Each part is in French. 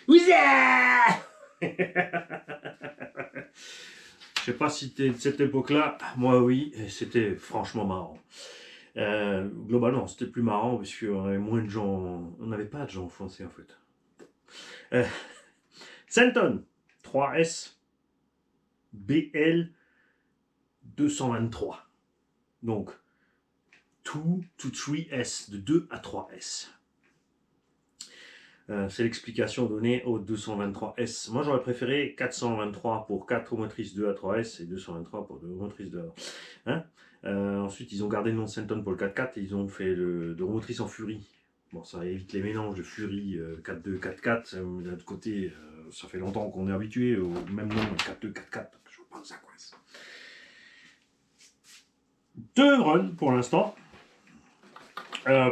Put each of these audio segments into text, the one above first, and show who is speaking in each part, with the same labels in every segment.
Speaker 1: Ouza. Je sais pas si t'es de cette époque-là, moi oui, et c'était franchement marrant. Globalement, c'était plus marrant parce qu'on avait moins de gens, on n'avait pas de gens français en fait. Euh, Centon, 3S, BL 223. Donc, 2 to 3S, de 2 à 3S. C'est l'explication donnée au 223S. Moi, j'aurais préféré 423 pour 4 roues motrices 2 à 3S et 223 pour 2 roues motrices 2 à 1. Ensuite, ils ont gardé le nom de Centon pour le 4x4 et ils ont fait le de roues motrices en Fury. Bon, ça évite les mélanges de Fury 4.2, 4.4. D'un autre côté, ça fait longtemps qu'on est habitué au même nom 4.2, 4.4. Je pense que ça coince. 2 runs pour l'instant.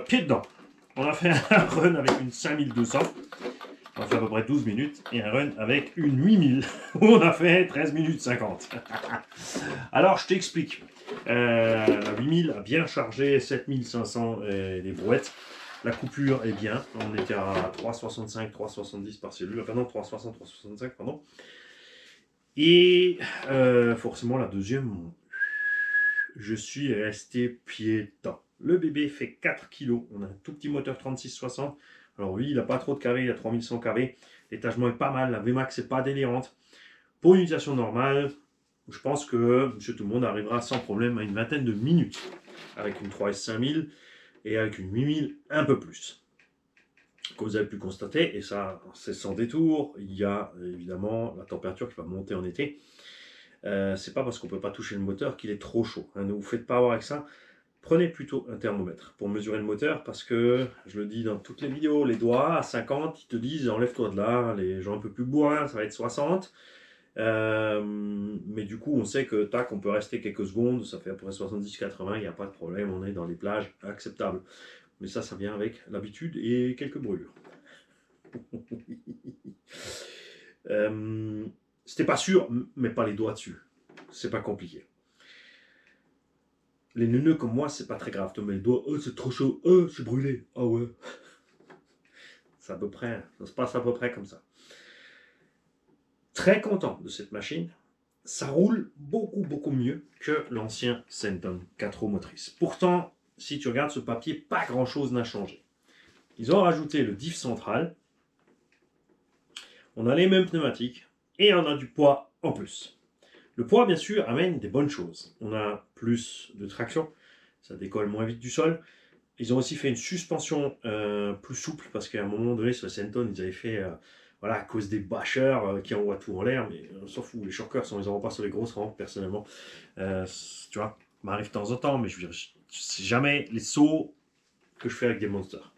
Speaker 1: Pied dedans. On a fait un run avec une 5200, on a fait à peu près 12 minutes, et un run avec une 8000, où on a fait 13 minutes 50. Alors, je t'explique. La 8000 a bien chargé, 7500 les brouettes. La coupure est bien, on était à 3,65, 3,70 par cellule, enfin non, 3,60, 3,65, pardon. Et forcément, la deuxième, je suis resté pied dedans. Le bébé fait 4 kg. On a un tout petit moteur 3660. Alors oui, il n'a pas trop de kV, il a 3100 kV. L'étagement est pas mal, la Vmax n'est pas délirante. Pour une utilisation normale, je pense que monsieur tout le monde arrivera sans problème à une vingtaine de minutes. Avec une 3S 5000 et avec une 8000 un peu plus. Comme vous avez pu constater, et ça c'est sans détour, il y a évidemment la température qui va monter en été. C'est pas parce qu'on peut pas toucher le moteur qu'il est trop chaud. Ne vous faites pas avoir avec ça. Prenez plutôt un thermomètre pour mesurer le moteur parce que, je le dis dans toutes les vidéos, les doigts à 50, ils te disent enlève-toi de là, les gens un peu plus bourrins, ça va être 60. Mais du coup, on sait que tac, on peut rester quelques secondes, ça fait à peu près 70-80, il n'y a pas de problème, on est dans les plages acceptables. Mais ça vient avec l'habitude et quelques brûlures. C'était pas sûr, mais pas les doigts dessus. C'est pas compliqué. Les neuneux comme moi, c'est pas très grave. Tu mets le doigt, oh c'est trop chaud, oh c'est brûlé, ah ouais. C'est à peu près, ça se passe à peu près comme ça. Très content de cette machine. Ça roule beaucoup mieux que l'ancien Centon 4 roues motrices. Pourtant, si tu regardes ce papier, pas grand chose n'a changé. Ils ont rajouté le diff central. On a les mêmes pneumatiques et on a du poids en plus. Le poids, bien sûr, amène des bonnes choses. On a plus de traction, ça décolle moins vite du sol. Ils ont aussi fait une suspension plus souple parce qu'à un moment donné, sur le Centon, ils avaient fait, voilà, à cause des bâcheurs qui envoient tout en l'air, mais on s'en fout. Les shockers, on les envoie pas sur les grosses rampes, personnellement. Tu vois, ça m'arrive de temps en temps, mais je veux dire, c'est jamais les sauts que je fais avec des monsters.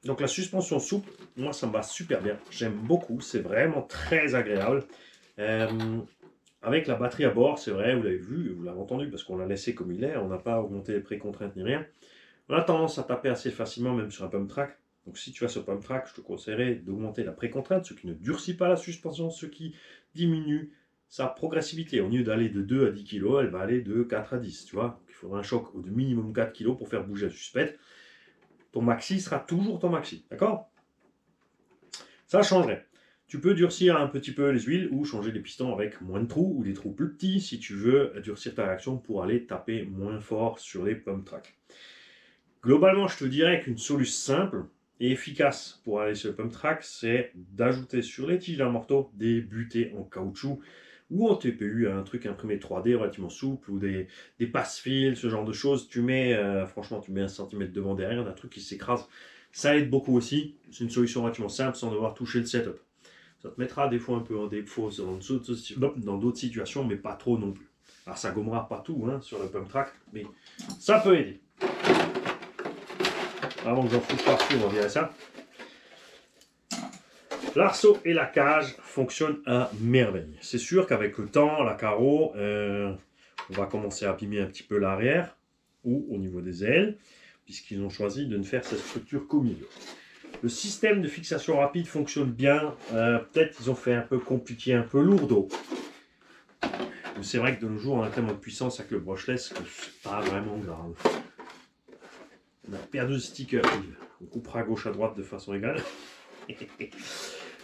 Speaker 1: Donc la suspension souple, moi ça me va super bien. J'aime beaucoup, c'est vraiment très agréable. Avec la batterie à bord, c'est vrai, vous l'avez vu, vous l'avez entendu, parce qu'on l'a laissé comme il est, on n'a pas augmenté les précontraintes ni rien. On a tendance à taper assez facilement, même sur un pump track. Donc si tu as ce pump track, je te conseillerais d'augmenter la précontrainte, ce qui ne durcit pas la suspension, ce qui diminue sa progressivité. Au lieu d'aller de 2 à 10 kg, elle va aller de 4 à 10, tu vois. Donc, il faudra un choc de minimum 4 kg pour faire bouger la suspette. Ton maxi sera toujours ton maxi, d'accord? Ça changerait. Tu peux durcir un petit peu les huiles ou changer les pistons avec moins de trous ou des trous plus petits si tu veux durcir ta réaction pour aller taper moins fort sur les pump tracks. Globalement, je te dirais qu'une solution simple et efficace pour aller sur le pump track, c'est d'ajouter sur les tiges d'un morteau des butées en caoutchouc ou en TPU, un truc imprimé 3D relativement souple ou des passe-fils, ce genre de choses. Tu mets, franchement, tu mets 1 cm devant derrière, un truc qui s'écrase. Ça aide beaucoup aussi. C'est une solution relativement simple sans devoir toucher le setup. Ça te mettra des fois un peu en défaut dans d'autres situations, mais pas trop non plus. Alors ça gommera pas tout sur le pump track, mais ça peut aider. Avant que j'en foute partout, on dirait ça. L'arceau et la cage fonctionnent à merveille. C'est sûr qu'avec le temps, la carreau, on va commencer à abîmer un petit peu l'arrière ou au niveau des ailes, puisqu'ils ont choisi de ne faire cette structure qu'au milieu. Le système de fixation rapide fonctionne bien. Peut-être qu'ils ont fait un peu compliqué, un peu lourdeau. C'est vrai que de nos jours, on a tellement de puissance avec le brushless que c'est pas vraiment grave. On a perdu le sticker. On coupera à gauche à droite de façon égale.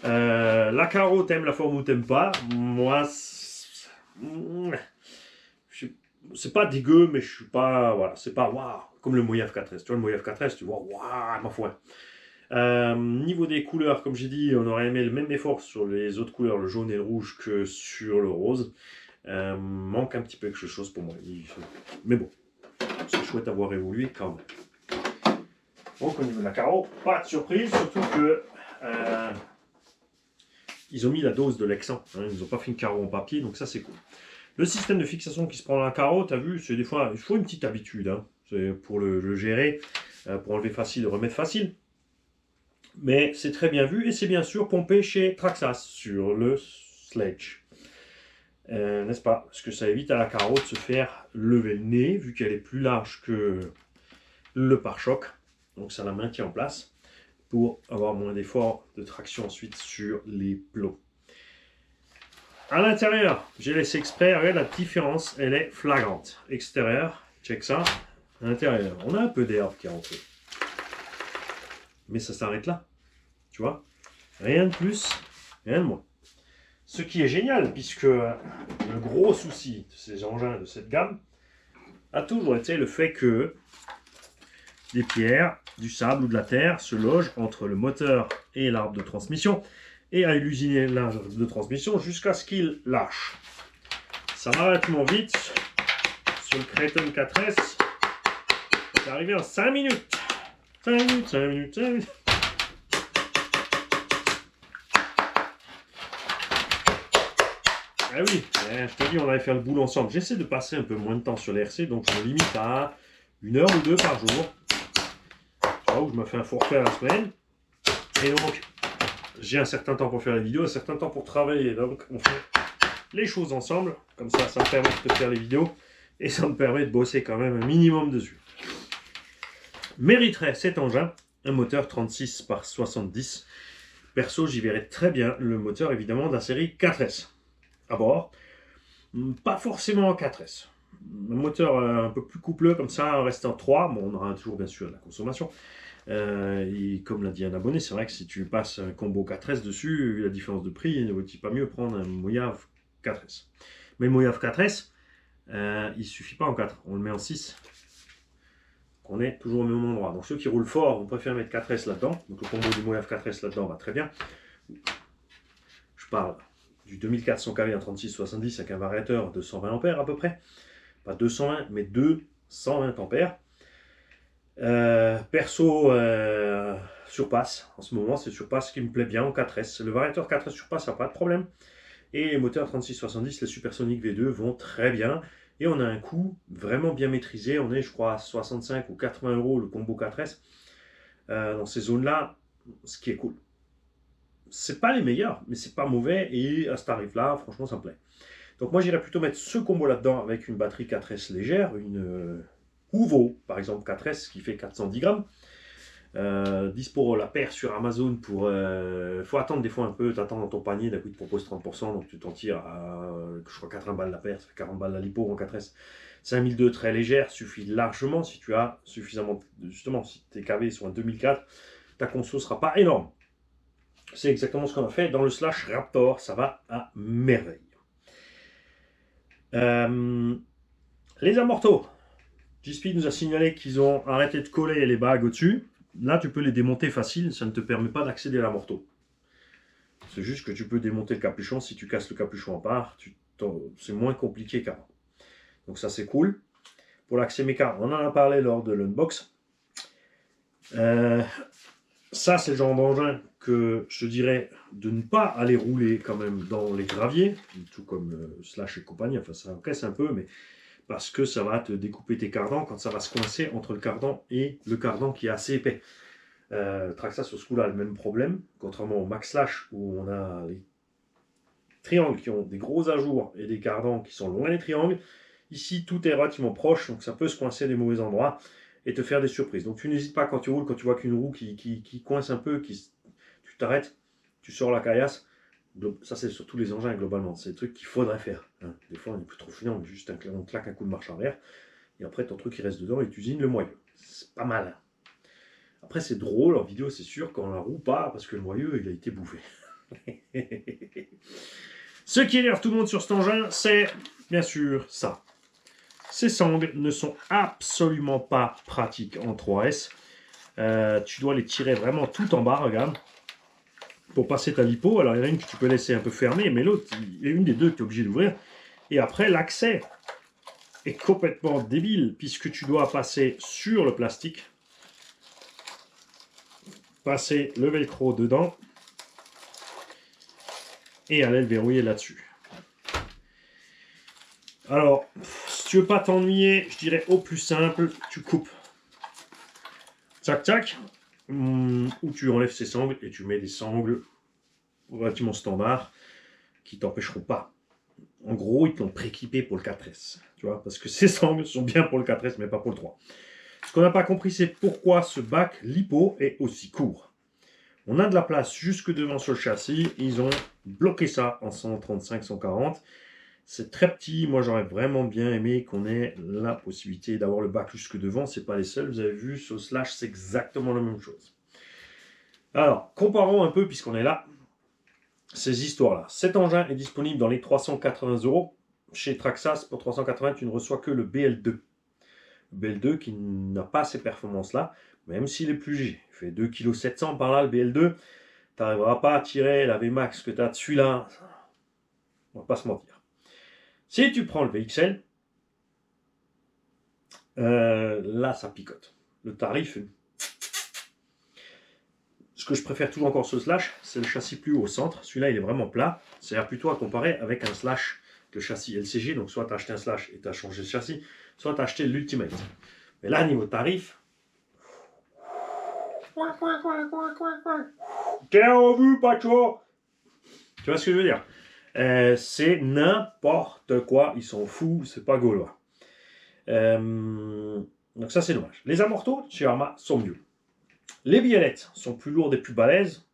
Speaker 1: La carreau, t'aimes la forme ou t'aimes pas. Moi, c'est pas dégueu, mais je suis pas. Voilà, c'est pas waouh. Comme le Moyave 4S. Tu vois, le Moyave 4S, tu vois, waouh, ma foi. Niveau des couleurs, comme j'ai dit, on aurait aimé le même effort sur les autres couleurs, le jaune et le rouge, que sur le rose. Manque un petit peu quelque chose pour moi. Mais bon, c'est chouette d'avoir évolué quand même. Donc au niveau de la carreau, pas de surprise, surtout que ils ont mis la dose de Lexan. Hein, ils n'ont pas fait une carreau en papier, donc ça c'est cool. Le système de fixation qui se prend dans la carreau, tu as vu, c'est des fois, il faut une petite habitude. Hein, c'est pour le gérer, pour enlever facile, remettre facile. Mais c'est très bien vu et c'est bien sûr pompé chez Traxxas sur le Sledge. N'est-ce pas? Parce que ça évite à la carreau de se faire lever le nez, vu qu'elle est plus large que le pare-choc. Donc ça la maintient en place pour avoir moins d'effort de traction ensuite sur les plots. À l'intérieur, j'ai laissé exprès, regarde la différence, elle est flagrante. Extérieur, check ça. À l'intérieur, on a un peu d'herbe qui est rentré. Mais ça s'arrête là. Tu vois? Rien de plus, rien de moins. Ce qui est génial, puisque le gros souci de ces engins de cette gamme a toujours été le fait que des pierres, du sable ou de la terre se logent entre le moteur et l'arbre de transmission et à usiner l'arbre de transmission jusqu'à ce qu'il lâche. Ça va relativement vite. Sur le Kraton 4S, c'est arrivé en 5 minutes. 5 minutes, 5 minutes, 5 minutes. Ah oui, je te dis, on allait faire le boulot ensemble. J'essaie de passer un peu moins de temps sur les RC, donc je me limite à 1 heure ou 2 par jour. Tu vois, où je me fais un forfait à la semaine. Et donc, j'ai un certain temps pour faire les vidéos, un certain temps pour travailler. Donc, on fait les choses ensemble. Comme ça, ça me permet de faire les vidéos. Et ça me permet de bosser quand même un minimum dessus. Mériterait cet engin un moteur 36 par 70. Perso, j'y verrais très bien le moteur, évidemment, de la série 4S. À bord, pas forcément en 4S. Un moteur un peu plus coupleux, comme ça, reste en 3. Bon, on aura toujours bien sûr la consommation. Et comme l'a dit un abonné, c'est vrai que si tu passes un combo 4S dessus, vu la différence de prix, il ne vaut-il pas mieux prendre un Moyave 4S. Mais le Moyave 4S, il ne suffit pas en 4, on le met en 6. On est toujours au même endroit. Donc ceux qui roulent fort, on préfère mettre 4S là-dedans. Donc le combo du Moyave 4S là-dedans va très bien. Je parle du 2400 kV en 36-70 avec un variateur de 120 ampères à peu près. Pas 220, mais 220 ampères. Perso, surpasse. En ce moment, c'est surpasse qui me plaît bien en 4S. Le variateur 4S surpasse, ça n'a pas de problème. Et les moteurs 36-70, les Supersonic V2 vont très bien. Et on a un coût vraiment bien maîtrisé. On est, je crois, à 65 ou 80 € le combo 4S. Dans ces zones-là, ce qui est cool. C'est pas les meilleurs, mais c'est pas mauvais. Et à ce tarif-là, franchement, ça me plaît. Donc moi, j'irais plutôt mettre ce combo là-dedans avec une batterie 4S légère, une Uvo, par exemple 4S, qui fait 410 grammes. Dispo la paire sur Amazon pour... faut attendre des fois un peu, t'attends dans ton panier, d'un coup ils te proposent 30%, donc tu t'en tires à, je crois, 80 balles la paire, ça fait 40 balles la lipo en 4S. 5002 très légère, suffit largement si tu as suffisamment, justement, si tes KV sont à 2004, ta conso sera pas énorme. C'est exactement ce qu'on a fait dans le Slash Raptor, ça va à merveille. Les amortos. G-Speed nous a signalé qu'ils ont arrêté de coller les bagues au-dessus. Là, tu peux les démonter facile, ça ne te permet pas d'accéder à l'amorto. C'est juste que tu peux démonter le capuchon. Si tu casses le capuchon en part, c'est moins compliqué qu'avant. Donc ça, c'est cool. Pour l'accès méca, on en a parlé lors de l'unbox. Ça, c'est le genre d'engin que je dirais de ne pas aller rouler quand même dans les graviers, tout comme Slash et compagnie. Enfin, ça encaisse un peu, mais parce que ça va te découper tes cardans quand ça va se coincer entre le cardan et le cardan qui est assez épais. Traxxas sur ce coup-là a le même problème, contrairement au Max Slash où on a les triangles qui ont des gros ajours et des cardans qui sont loin des triangles. Ici, tout est relativement proche, donc ça peut se coincer des mauvais endroits et te faire des surprises. Donc tu n'hésites pas quand tu roules, quand tu vois qu'une roue qui coince un peu, tu t'arrêtes, tu sors la caillasse. Ça, c'est sur tous les engins globalement. C'est des trucs qu'il faudrait faire. Hein. Des fois, on n'est plus trop filant, mais juste on claque un coup de marche arrière. Et après, ton truc, il reste dedans et tu usines le moyeu. C'est pas mal. Après, c'est drôle en vidéo, c'est sûr, quand on la roue pas, parce que le moyeu, il a été bouffé. Ce qui énerve tout le monde sur cet engin, c'est bien sûr ça. Ces sangles ne sont absolument pas pratiques en 3S. Tu dois les tirer vraiment tout en bas, regarde, pour passer ta lipo. Alors, il y en a une que tu peux laisser un peu fermée, mais l'autre, il y a une des deux que tu es obligé d'ouvrir. Et après, l'accès est complètement débile, puisque tu dois passer sur le plastique, passer le velcro dedans, et aller le verrouiller là-dessus. Alors, si tu veux pas t'ennuyer, je dirais au plus simple, tu coupes. Tac, tac. Ou tu enlèves ces sangles et tu mets des sangles relativement standards qui t'empêcheront pas. En gros, ils t'ont prééquipé pour le 4S. Tu vois, parce que ces sangles sont bien pour le 4S, mais pas pour le 3. Ce qu'on n'a pas compris, c'est pourquoi ce bac lipo est aussi court. On a de la place jusque devant sur le châssis. Ils ont bloqué ça en 135-140. C'est très petit. Moi, j'aurais vraiment bien aimé qu'on ait la possibilité d'avoir le bac jusque devant. C'est pas les seuls. Vous avez vu, sur Slash, c'est exactement la même chose. Alors, comparons un peu, puisqu'on est là, ces histoires-là. Cet engin est disponible dans les 380 € chez Traxxas. Pour 380, tu ne reçois que le BL2. Le BL2 qui n'a pas ces performances-là, même s'il est plus léger. Il fait 2,7 kg par là, le BL2. Tu n'arriveras pas à tirer la VMAX que tu as dessus là. On va pas se mentir. Si tu prends le VXL, là ça picote. Le tarif, ce que je préfère toujours encore sur le Slash, c'est le châssis plus haut au centre. Celui-là, il est vraiment plat. C'est-à-dire plutôt à comparer avec un Slash de châssis LCG. Donc soit tu as acheté un Slash et tu as changé de châssis, soit tu as acheté l'Ultimate. Mais là, niveau tarif, t'es en vue, Pacho. Tu vois ce que je veux dire? C'est n'importe quoi. Ils sont fous, c'est pas gaulois. Donc ça, c'est dommage. Les amortos chez Arma sont mieux. Les biellettes sont plus lourdes et plus balèzes,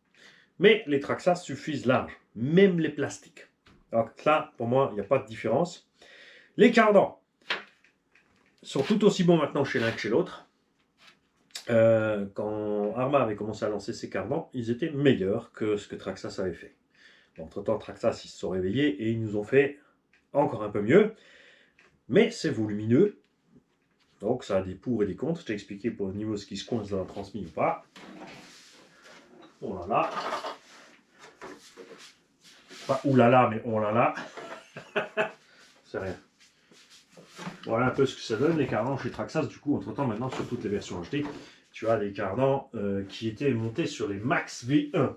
Speaker 1: mais les Traxxas suffisent large, même les plastiques. Alors là, pour moi, il n'y a pas de différence. Les cardans sont tout aussi bons maintenant chez l'un que chez l'autre. Quand Arma avait commencé à lancer ses cardans, ils étaient meilleurs que ce que Traxxas avait fait. Entre-temps, Traxxas, ils se sont réveillés et ils nous ont fait encore un peu mieux. Mais c'est volumineux. Donc ça a des pour et des contre. Je t'ai expliqué pour le niveau ce qui se coince dans la transmission ou pas. Oh là là. Pas oulala, mais oh là là. C'est rien. Voilà un peu ce que ça donne les cardans chez Traxxas. Du coup, entre-temps, maintenant, sur toutes les versions achetées, tu as des cardans qui étaient montés sur les Max V1.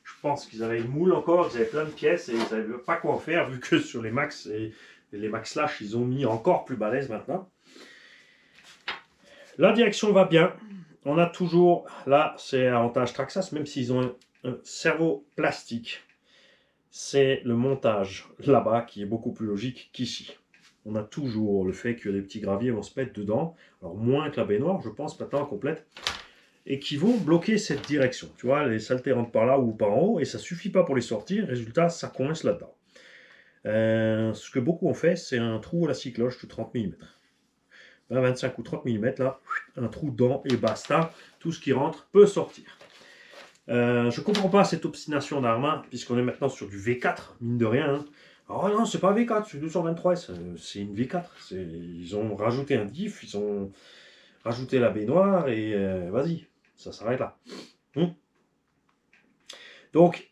Speaker 1: Je pense qu'ils avaient une moule encore, ils avaient plein de pièces et ils ne savaient pas quoi en faire, vu que sur les Max et les Max Slash, ils ont mis encore plus balèze maintenant. La direction va bien. On a toujours, là, c'est avantage Traxxas, même s'ils ont un cerveau plastique. C'est le montage là-bas qui est beaucoup plus logique qu'ici. On a toujours le fait que les petits graviers vont se mettre dedans, alors moins que la baignoire, je pense, maintenant complète, et qui vont bloquer cette direction. Tu vois, les saletés rentrent par là ou par en haut, et ça ne suffit pas pour les sortir, résultat, ça coince là-dedans. Ce que beaucoup ont fait, c'est un trou à la cycloche de 30 mm. 25 ou 30 mm, là, un trou dedans, et basta, tout ce qui rentre peut sortir. Je comprends pas cette obstination d'Arma, puisqu'on est maintenant sur du V4, mine de rien. Hein. Oh non, c'est pas V4, c'est 223S, c'est une V4. Ils ont rajouté un diff, ils ont rajouté la baignoire, et vas-y, ça s'arrête là. Donc,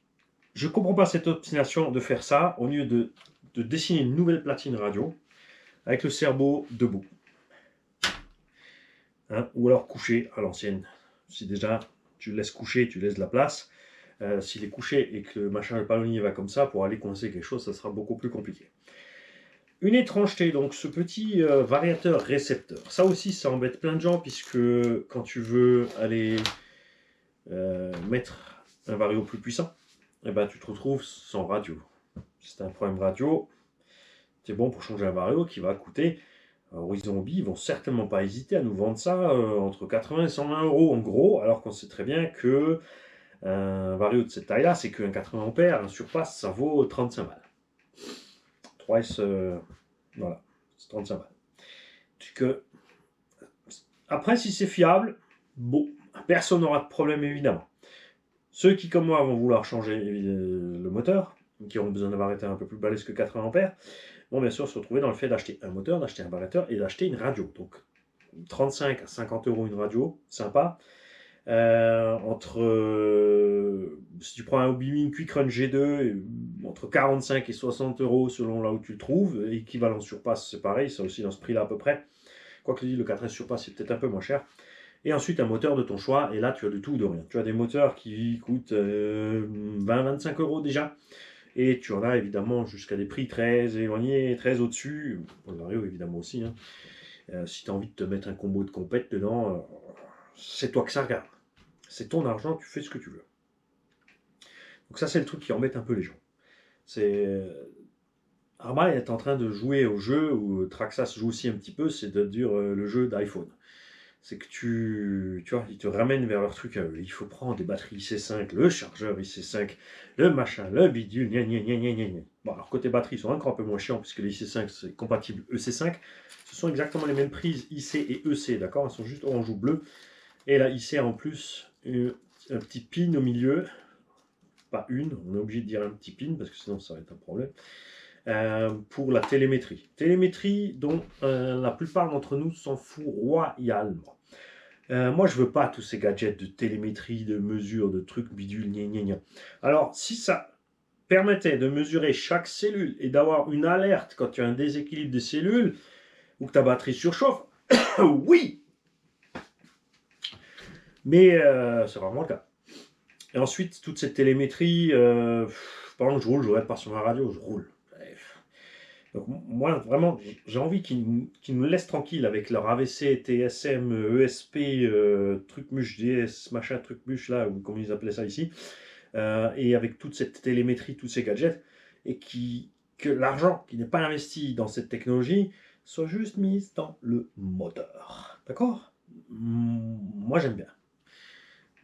Speaker 1: je comprends pas cette obstination de faire ça, au lieu de dessiner une nouvelle platine radio, avec le cerveau debout. Hein, ou alors couché à l'ancienne. Si déjà tu le laisses coucher, tu laisses de la place. S'il est couché et que le machin, le palonnier va comme ça, pour aller coincer quelque chose, ça sera beaucoup plus compliqué. Une étrangeté, donc ce petit variateur récepteur. Ça aussi, ça embête plein de gens, puisque quand tu veux aller mettre un vario plus puissant, eh ben, tu te retrouves sans radio. C'est un problème radio. C'est bon pour changer un vario qui va coûter... Horizon Hobby, ils vont certainement pas hésiter à nous vendre ça entre 80 et 120 € en gros, alors qu'on sait très bien que un vario de cette taille-là, c'est qu'un 80 ampères, un surpasse, ça vaut 35 balles. 3S, voilà, c'est 35 balles. Que, après, si c'est fiable, bon, Personne n'aura de problème, évidemment. Ceux qui, comme moi, vont vouloir changer le moteur, qui auront besoin d'avoir été un peu plus balèze que 80 ampères, vont bien sûr se retrouver dans le fait d'acheter un moteur, d'acheter un variateur et d'acheter une radio. Donc 35 à 50 euros une radio, sympa. Si tu prends un Obi-Wan Quick Run G2, entre 45 et 60 euros selon là où tu le trouves. Équivalent Surpass, c'est pareil, c'est aussi dans ce prix-là à peu près. Quoique le 4S Surpass, c'est peut-être un peu moins cher. Et ensuite, un moteur de ton choix, et là, tu as de tout ou de rien. Tu as des moteurs qui coûtent 20-25 euros déjà, et tu en as évidemment jusqu'à des prix très éloignés, très au-dessus. Pour le Vario, évidemment aussi. Hein. Si tu as envie de te mettre un combo de compète dedans, c'est toi que ça regarde. C'est ton argent, tu fais ce que tu veux. Donc ça, c'est le truc qui embête un peu les gens. Arma est en train de jouer au jeu, où Traxxas joue aussi un petit peu, c'est de dire le jeu d'iPhone. C'est que tu vois, ils te ramènent vers leur truc à eux. Il faut prendre des batteries IC5, le chargeur IC5, le machin, le bidule, gna gna gna gna gna. Bon, alors côté batterie, ils sont encore un peu moins chiants, puisque les IC5, c'est compatible EC5. Ce sont exactement les mêmes prises IC et EC, d'accord? Elles sont juste orange ou bleu. Et là, IC a en plus un petit pin au milieu. Pas une, on est obligé de dire un petit pin, parce que sinon ça va être un problème. Pour la télémétrie. Télémétrie dont la plupart d'entre nous s'en fout royalement. Moi, je veux pas tous ces gadgets de télémétrie, de mesure, de trucs bidules, gna gna gna. Alors, si ça permettait de mesurer chaque cellule et d'avoir une alerte quand tu as un déséquilibre des cellules ou que ta batterie surchauffe, oui! Mais c'est vraiment le cas. Et ensuite, toute cette télémétrie, pendant que je roule, je regarde pas sur ma radio, je roule. Donc moi, vraiment, j'ai envie qu'ils nous laissent tranquilles avec leur AVC, TSM, ESP, truc muche, DS, machin, truc muche, là, ou comme ils appelaient ça ici, et avec toute cette télémétrie, tous ces gadgets, et que l'argent qui n'est pas investi dans cette technologie soit juste mis dans le moteur. D'accord? Moi, j'aime bien.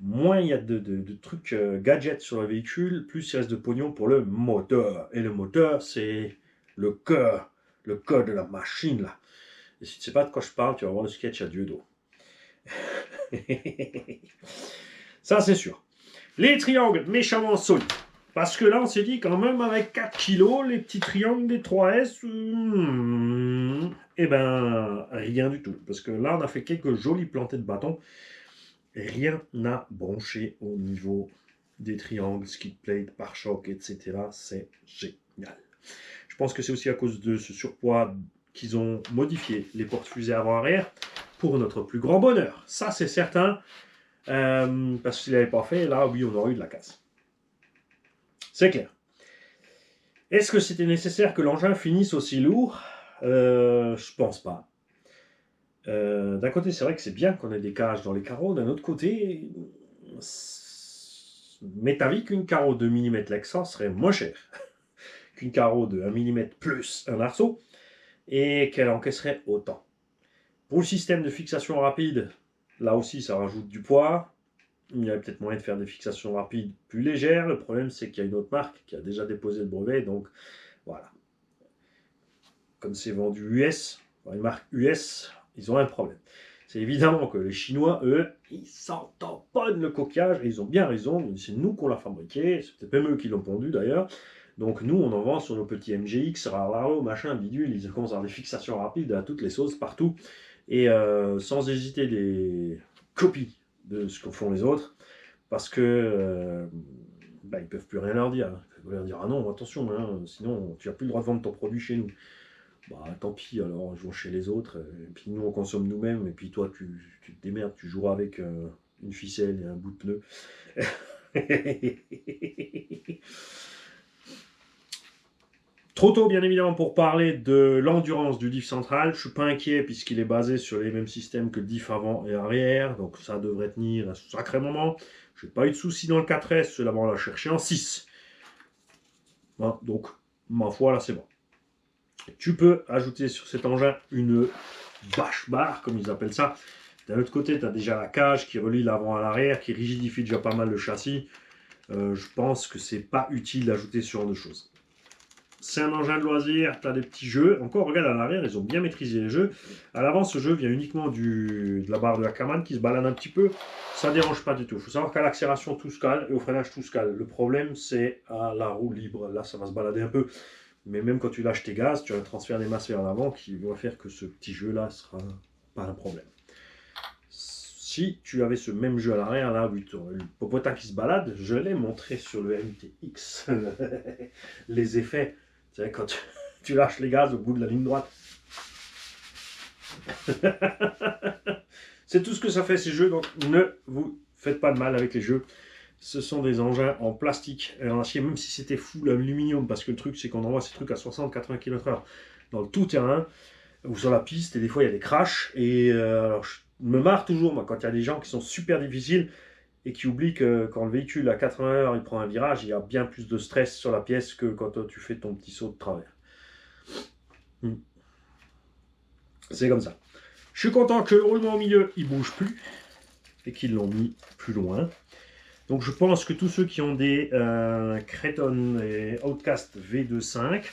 Speaker 1: Moins il y a de trucs gadgets sur le véhicule, plus il reste de pognon pour le moteur. Et le moteur, c'est le cœur de la machine, là. Et si tu ne sais pas de quoi je parle, tu vas voir le sketch à Dieudo. Ça, c'est sûr. Les triangles méchamment solides. Parce que là, on s'est dit, quand même, avec 4 kg, les petits triangles des 3S, eh ben, rien du tout. Parce que là, on a fait quelques jolis plantés de bâton. Rien n'a bronché au niveau des triangles, skid plate, pare-choc, etc. C'est génial. Je pense que c'est aussi à cause de ce surpoids qu'ils ont modifié les portes-fusées avant-arrière pour notre plus grand bonheur. Ça, c'est certain. Parce que s'il n'avait pas fait, là, oui, on aurait eu de la casse. C'est clair. Est-ce que c'était nécessaire que l'engin finisse aussi lourd? Je pense pas. D'un côté, c'est vrai que c'est bien qu'on ait des cages dans les carreaux. D'un autre côté, m'est avis qu'une carreau de 2 mm Lexan serait moins cher qu'une carreau de 1 mm plus un arceau et qu'elle encaisserait autant. Pour le système de fixation rapide, là aussi, ça rajoute du poids. Il y a peut-être moyen de faire des fixations rapides plus légères. Le problème, c'est qu'il y a une autre marque qui a déjà déposé le brevet. Donc, voilà. Comme c'est vendu US, une marque US, ils ont un problème. C'est évidemment que les Chinois, eux, ils s'en tamponnent le coquillage, et ils ont bien raison, c'est nous qu'on l'a fabriqué, c'est peut-être même eux qui l'ont pondu d'ailleurs. Donc nous, on en vend sur nos petits MGX, Raro, machin, bidule, ils commencent à avoir des fixations rapides à toutes les sauces, partout, et sans hésiter des copies de ce que font les autres, parce que ils peuvent plus rien leur dire. Ils peuvent leur dire, ah non, attention, hein, sinon tu n'as plus le droit de vendre ton produit chez nous. Bah tant pis, alors je vais chez les autres, et puis nous on consomme nous-mêmes, et puis toi tu te démerdes, tu joueras avec une ficelle et un bout de pneu. Trop tôt bien évidemment pour parler de l'endurance du diff central, je suis pas inquiet puisqu'il est basé sur les mêmes systèmes que le diff avant et arrière, donc ça devrait tenir un sacré moment. J'ai pas eu de soucis dans le 4S, cela on l'a cherché en 6. Hein, donc ma foi là c'est bon. Tu peux ajouter sur cet engin une bâche barre, comme ils appellent ça. D'un autre côté, tu as déjà la cage qui relie l'avant à l'arrière, qui rigidifie déjà pas mal le châssis. Je pense que c'est pas utile d'ajouter ce genre de choses. c'est un engin de loisir, tu as des petits jeux. Encore, regarde à l'arrière, ils ont bien maîtrisé les jeux. À l'avant, ce jeu vient uniquement de la barre de Ackermann qui se balade un petit peu. Ça ne dérange pas du tout. Il faut savoir qu'à l'accélération, tout se cale et au freinage, tout se cale. Le problème, c'est à la roue libre. Là, ça va se balader un peu. Mais même quand tu lâches tes gaz, tu as un transfert des masses vers l'avant qui va faire que ce petit jeu-là sera pas un problème. Si tu avais ce même jeu à l'arrière, là, le popotin qui se balade, je l'ai montré sur le MTX. Les effets, tu sais, quand tu lâches les gaz au bout de la ligne droite. C'est tout ce que ça fait ces jeux, donc ne vous faites pas de mal avec les jeux. Ce sont des engins en plastique et en acier, même si c'était full aluminium, parce que le truc, c'est qu'on envoie ces trucs à 60-80 km/h dans le tout-terrain, ou sur la piste, et des fois, il y a des crashs. Et alors, je me marre toujours, moi, quand il y a des gens qui sont super difficiles et qui oublient que quand le véhicule à 80 h il prend un virage, il y a bien plus de stress sur la pièce que quand tu fais ton petit saut de travers. C'est comme ça. Je suis content que le roulement au milieu, il bouge plus et qu'ils l'ont mis plus loin. Donc je pense que tous ceux qui ont des Creton et Outcast V2.5,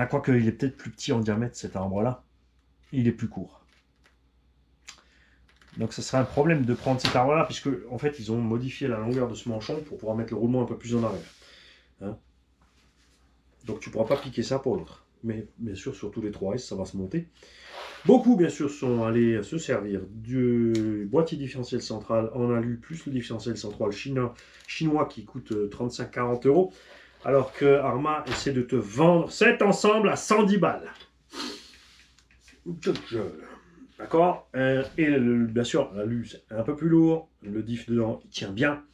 Speaker 1: quoique il est peut-être plus petit en diamètre cet arbre-là, il est plus court. Donc ce serait un problème de prendre cet arbre-là, puisque en fait ils ont modifié la longueur de ce manchon pour pouvoir mettre le roulement un peu plus en arrière. Hein, donc tu ne pourras pas piquer ça pour l'autre. Mais bien sûr sur tous les 3S ça va se monter. Beaucoup bien sûr sont allés se servir du boîtier différentiel central en alu plus le différentiel central chinois qui coûte 35-40 €, alors que Arma essaie de te vendre cet ensemble à 110 balles. D'accord. Et bien sûr, l'alu c'est un peu plus lourd, le diff dedans il tient bien.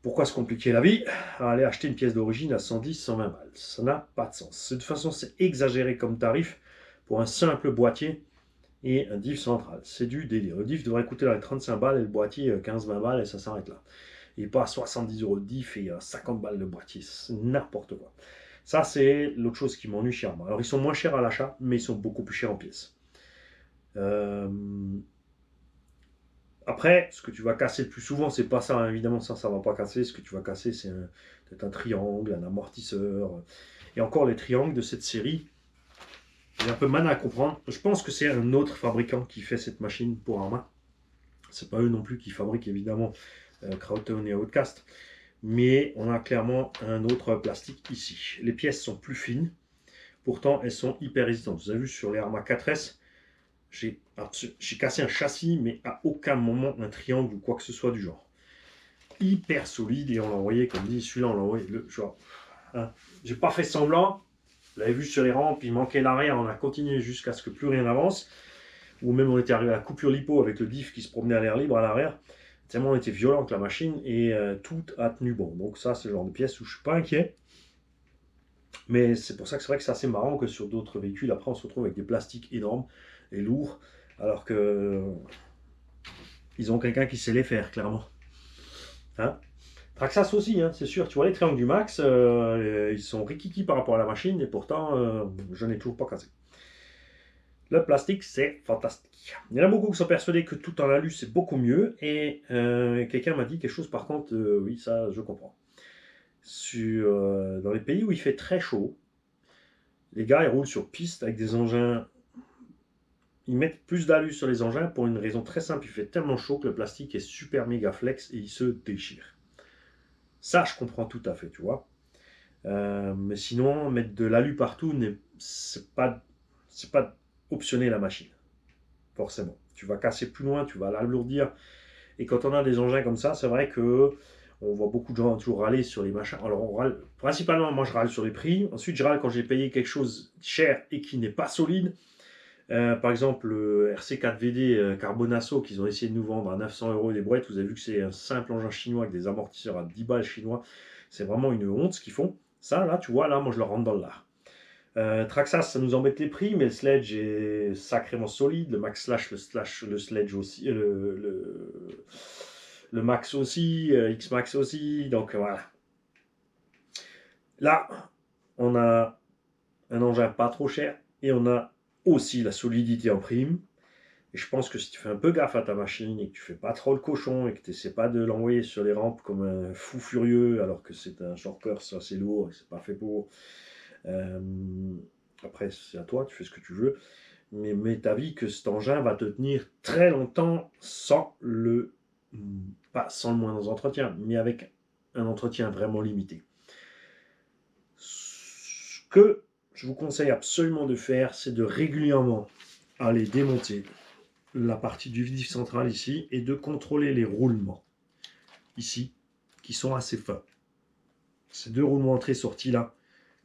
Speaker 1: Pourquoi se compliquer la vie? Aller acheter une pièce d'origine à 110-120 balles. Ça n'a pas de sens. De toute façon, c'est exagéré comme tarif pour un simple boîtier et un diff central. C'est du délire. Le diff devrait coûter dans les 35 balles et le boîtier 15-20 balles et ça s'arrête là. Et pas 70 € de diff et 50 balles de boîtier. C'est n'importe quoi. Ça, c'est l'autre chose qui m'ennuie chez Arma. Alors, ils sont moins chers à l'achat, mais ils sont beaucoup plus chers en pièces. Après, ce que tu vas casser le plus souvent, c'est pas ça, hein. Évidemment, ça va pas casser. Ce que tu vas casser, c'est peut-être un triangle, un amortisseur. Et encore, les triangles de cette série, j'ai un peu mal à comprendre. Je pense que c'est un autre fabricant qui fait cette machine pour Arma. C'est pas eux non plus qui fabriquent, évidemment, Krauten et Outcast. Mais on a clairement un autre plastique ici. Les pièces sont plus fines. Pourtant, elles sont hyper résistantes. Vous avez vu sur les Arma 4S, j'ai cassé un châssis, mais à aucun moment un triangle ou quoi que ce soit du genre. Hyper solide, et on l'a envoyé, comme dit, celui-là, on l'a envoyé le genre. Hein. J'ai pas fait semblant. Vous l'avez vu sur les rampes, il manquait l'arrière, on a continué jusqu'à ce que plus rien n'avance. Ou même on était arrivé à la coupure lipo avec le diff qui se promenait à l'air libre à l'arrière. Tellement on était violent que la machine, et tout a tenu bon. Donc ça, c'est le genre de pièce où je suis pas inquiet. Mais c'est pour ça que c'est vrai que c'est assez marrant que sur d'autres véhicules, après on se retrouve avec des plastiques énormes et lourds, alors que ils ont quelqu'un qui sait les faire, clairement. Hein, Traxxas aussi, hein, c'est sûr. Tu vois les triangles du Max, ils sont rikiki par rapport à la machine, et pourtant, je n'ai toujours pas cassé. Le plastique, c'est fantastique. Il y en a beaucoup qui sont persuadés que tout en alu, c'est beaucoup mieux. Et quelqu'un m'a dit quelque chose, par contre, oui, ça, je comprends. Dans les pays où il fait très chaud, les gars, ils roulent sur piste avec des engins. Ils mettent plus d'alu sur les engins pour une raison très simple. Il fait tellement chaud que le plastique est super méga flex et il se déchire. Ça, je comprends tout à fait, tu vois. Mais sinon, mettre de l'alu partout, c'est pas optionner la machine. Forcément. Tu vas casser plus loin, tu vas l'alourdir. Et quand on a des engins comme ça, c'est vrai que on voit beaucoup de gens toujours râler sur les machins. Alors, on râle, principalement, moi, je râle sur les prix. Ensuite, je râle quand j'ai payé quelque chose cher et qui n'est pas solide. Par exemple, le RC4VD Carbonasso qu'ils ont essayé de nous vendre à 900 € des brouettes. Vous avez vu que c'est un simple engin chinois avec des amortisseurs à 10 balles chinois. C'est vraiment une honte ce qu'ils font. Ça, là, tu vois, là, moi, je le rentre dans le lard. Traxxas, ça nous embête les prix, mais le sledge est sacrément solide. Le Max Slash, le sledge aussi, le Max aussi, X-Max aussi. Donc voilà. Là, on a un engin pas trop cher et on a aussi la solidité en prime. Et je pense que si tu fais un peu gaffe à ta machine et que tu fais pas trop le cochon et que tu n'essaies pas de l'envoyer sur les rampes comme un fou furieux alors que c'est un short c'est assez lourd et c'est pas fait pour. Euh, Après, c'est à toi, tu fais ce que tu veux. Mais ta vie que cet engin va te tenir très longtemps pas sans le moindre entretien, mais avec un entretien vraiment limité. Ce que je vous conseille absolument de faire, c'est de régulièrement aller démonter la partie du vif central ici et de contrôler les roulements ici qui sont assez fins. Ces deux roulements entrée-sortie là,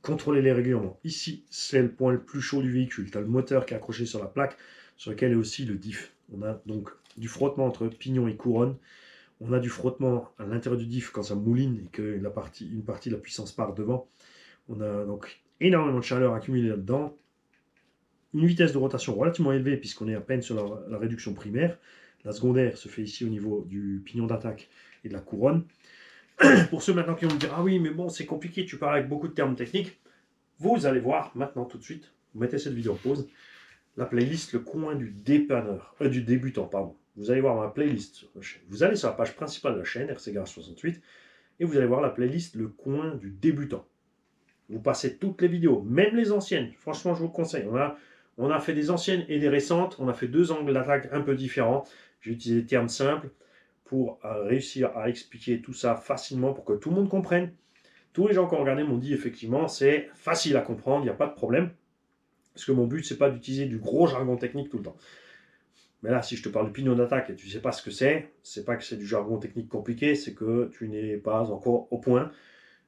Speaker 1: contrôlez-les régulièrement. Ici, c'est le point le plus chaud du véhicule. Tu as le moteur qui est accroché sur la plaque sur lequel est aussi le diff. On a donc du frottement entre pignon et couronne. On a du frottement à l'intérieur du diff quand ça mouline et que une partie de la puissance part devant. On a donc énormément de chaleur accumulée là-dedans. Une vitesse de rotation relativement élevée puisqu'on est à peine sur la réduction primaire. La secondaire se fait ici au niveau du pignon d'attaque et de la couronne. Pour ceux maintenant qui vont me dire « Ah oui, mais bon, c'est compliqué, tu parles avec beaucoup de termes techniques », vous allez voir maintenant tout de suite, vous mettez cette vidéo en pause, la playlist Le Coin du Dépanneur, du débutant, pardon. Vous allez voir ma playlist sur la chaîne. Vous allez sur la page principale de la chaîne, RC Garage 68, et vous allez voir la playlist Le Coin du Débutant. Vous passez toutes les vidéos, même les anciennes. Franchement, je vous conseille. On a fait des anciennes et des récentes. On a fait deux angles d'attaque un peu différents. J'ai utilisé des termes simples pour réussir à expliquer tout ça facilement pour que tout le monde comprenne. Tous les gens qui ont regardé m'ont dit effectivement c'est facile à comprendre, il n'y a pas de problème. Parce que mon but, c'est pas d'utiliser du gros jargon technique tout le temps. Mais là, si je te parle du pignon d'attaque et tu ne sais pas ce que c'est pas que c'est du jargon technique compliqué, c'est que tu n'es pas encore au point.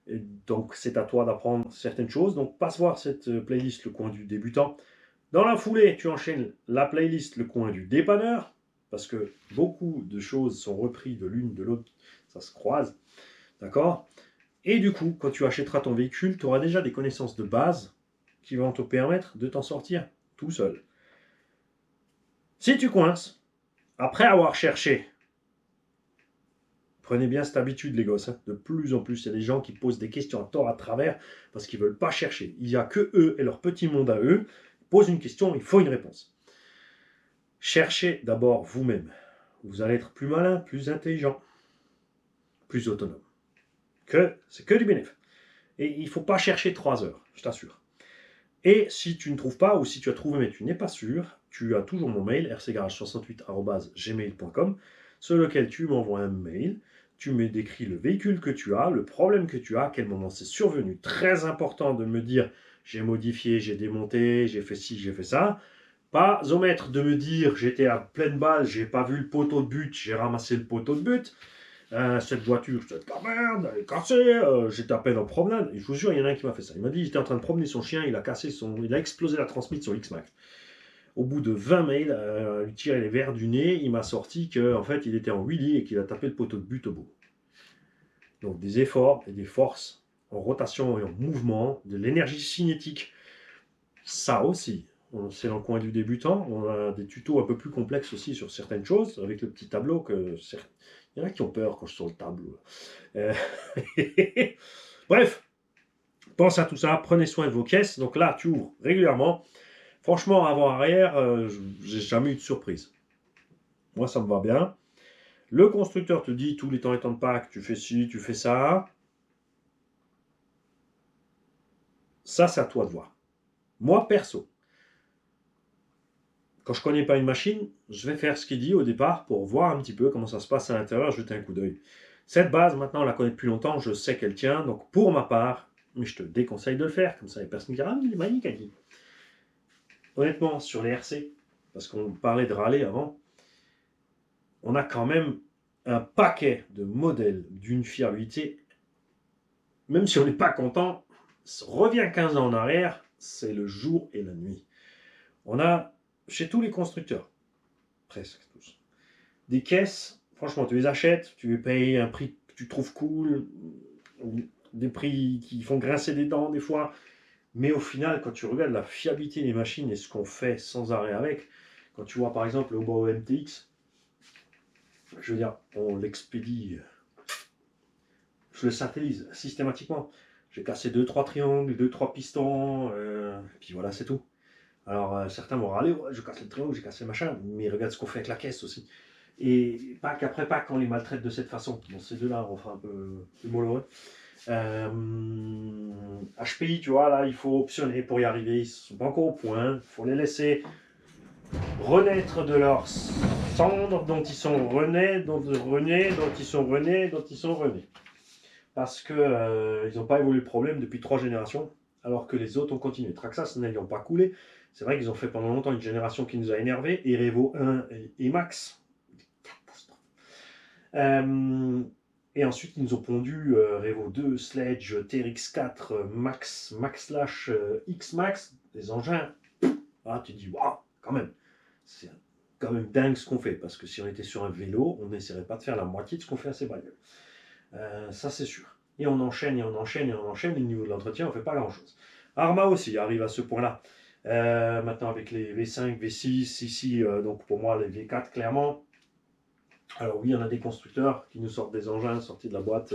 Speaker 1: Et donc, c'est à toi d'apprendre certaines choses. Donc, passe voir cette playlist, Le Coin du Débutant. Dans la foulée, tu enchaînes la playlist Le Coin du Dépanneur, parce que beaucoup de choses sont reprises de l'une de l'autre, ça se croise. D'accord? Et du coup, quand tu achèteras ton véhicule, tu auras déjà des connaissances de base qui vont te permettre de t'en sortir tout seul. Si tu coinces, après avoir cherché, prenez bien cette habitude les gosses, de plus en plus, il y a des gens qui posent des questions à tort à travers parce qu'ils ne veulent pas chercher. Il n'y a que eux et leur petit monde à eux. Ils posent une question, il faut une réponse. Cherchez d'abord vous-même. Vous allez être plus malin, plus intelligent, plus autonome. C'est que du bénéfice. Et il ne faut pas chercher 3 heures, je t'assure. Et si tu ne trouves pas, ou si tu as trouvé mais tu n'es pas sûr, tu as toujours mon mail, rcgarage68@gmail.com, sur lequel tu m'envoies un mail, tu me décris le véhicule que tu as, le problème que tu as, à quel moment c'est survenu. Très important de me dire, j'ai modifié, j'ai démonté, j'ai fait ci, j'ai fait ça. Pas omettre de me dire, j'étais à pleine balle, j'ai pas vu le poteau de but, j'ai ramassé le poteau de but. Cette voiture, c'est de la merde, elle est cassée, j'étais à peine en promenade. Et je vous jure, il y en a un qui m'a fait ça. Il m'a dit, il était en train de promener son chien, il a explosé la transmission de son X-Max. Au bout de 20 mails, lui tirer les verres du nez, il m'a sorti qu'en fait, il était en wheelie et qu'il a tapé le poteau de but au bout. Donc des efforts et des forces en rotation et en mouvement, de l'énergie cinétique. Ça aussi, c'est dans le coin du débutant. On a des tutos un peu plus complexes aussi sur certaines choses, avec le petit tableau que il y en a qui ont peur quand je sors le tableau. Bref, pense à tout ça, prenez soin de vos caisses. Donc là, tu ouvres régulièrement. Franchement, avant-arrière, j'ai jamais eu de surprise. Moi, ça me va bien. Le constructeur te dit tous les temps et temps de Pâques, tu fais ci, tu fais ça. Ça, c'est à toi de voir. Moi, perso, quand je ne connais pas une machine, je vais faire ce qu'il dit au départ pour voir un petit peu comment ça se passe à l'intérieur, jeter un coup d'œil. Cette base, maintenant, on la connaît depuis longtemps, je sais qu'elle tient, donc pour ma part, mais je te déconseille de le faire, comme ça les personnes disent « Ah, il est magique, elle dit ». Honnêtement, sur les RC, parce qu'on parlait de râler avant, on a quand même un paquet de modèles d'une fiabilité, même si on n'est pas content, revient 15 ans en arrière, c'est le jour et la nuit. On a, chez tous les constructeurs, presque tous, des caisses, franchement, tu les achètes, tu les payes un prix que tu trouves cool, des prix qui font grincer des dents des fois, mais au final, quand tu regardes la fiabilité des machines et ce qu'on fait sans arrêt avec, quand tu vois par exemple le Hobo MTX, je veux dire, on l'expédie, je le satellise systématiquement. J'ai cassé 2-3 triangles, 2-3 pistons, et puis voilà, c'est tout. Alors certains vont râler, ouais, je casse les traîneaux, j'ai cassé le machin, mais regarde ce qu'on fait avec la caisse aussi. Et pas qu'après pas qu'on les maltraite de cette façon. Bon, ces deux-là, on fait un peu malheureux. HPI, tu vois, là, il faut optionner pour y arriver. Ils ne sont pas encore au point. Il faut les laisser renaître de leur cendre dont ils sont renés, dont ils sont renés, dont ils sont renés. Parce que ils n'ont pas évolué le problème depuis 3 générations, alors que les autres ont continué. Traxxas n'ayant pas coulé, c'est vrai qu'ils ont fait pendant longtemps une génération qui nous a énervés, et Revo 1 et Max. Et ensuite, ils nous ont pondu Revo 2, Sledge, TRX4, Max, Max Slash, X-Max, des engins. Ah, tu te dis, waouh, quand même. C'est quand même dingue ce qu'on fait, parce que si on était sur un vélo, on n'essaierait pas de faire la moitié de ce qu'on fait à ces bagnoles. Ça, c'est sûr. Et on enchaîne, et on enchaîne, et on enchaîne, et au niveau de l'entretien, on ne fait pas grand-chose. Arma aussi arrive à ce point-là. Maintenant, avec les V5, V6, ici, donc pour moi, les V4, clairement. Alors oui, on a des constructeurs qui nous sortent des engins sortis de la boîte,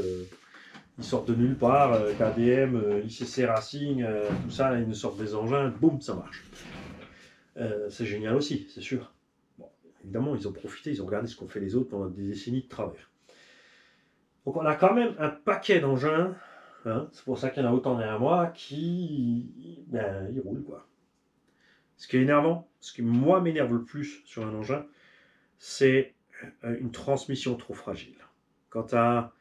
Speaker 1: ils sortent de nulle part, KDM, ICC Racing, tout ça, ils nous sortent des engins, boum, ça marche. C'est génial aussi, c'est sûr. Bon, évidemment, ils ont profité, ils ont regardé ce qu'ont fait les autres pendant des décennies de travers. Donc on a quand même un paquet d'engins, hein, c'est pour ça qu'il y en a autant derrière moi, qui ils roulent quoi. Ce qui est énervant, ce qui moi m'énerve le plus sur un engin, c'est une transmission trop fragile. Quand tu as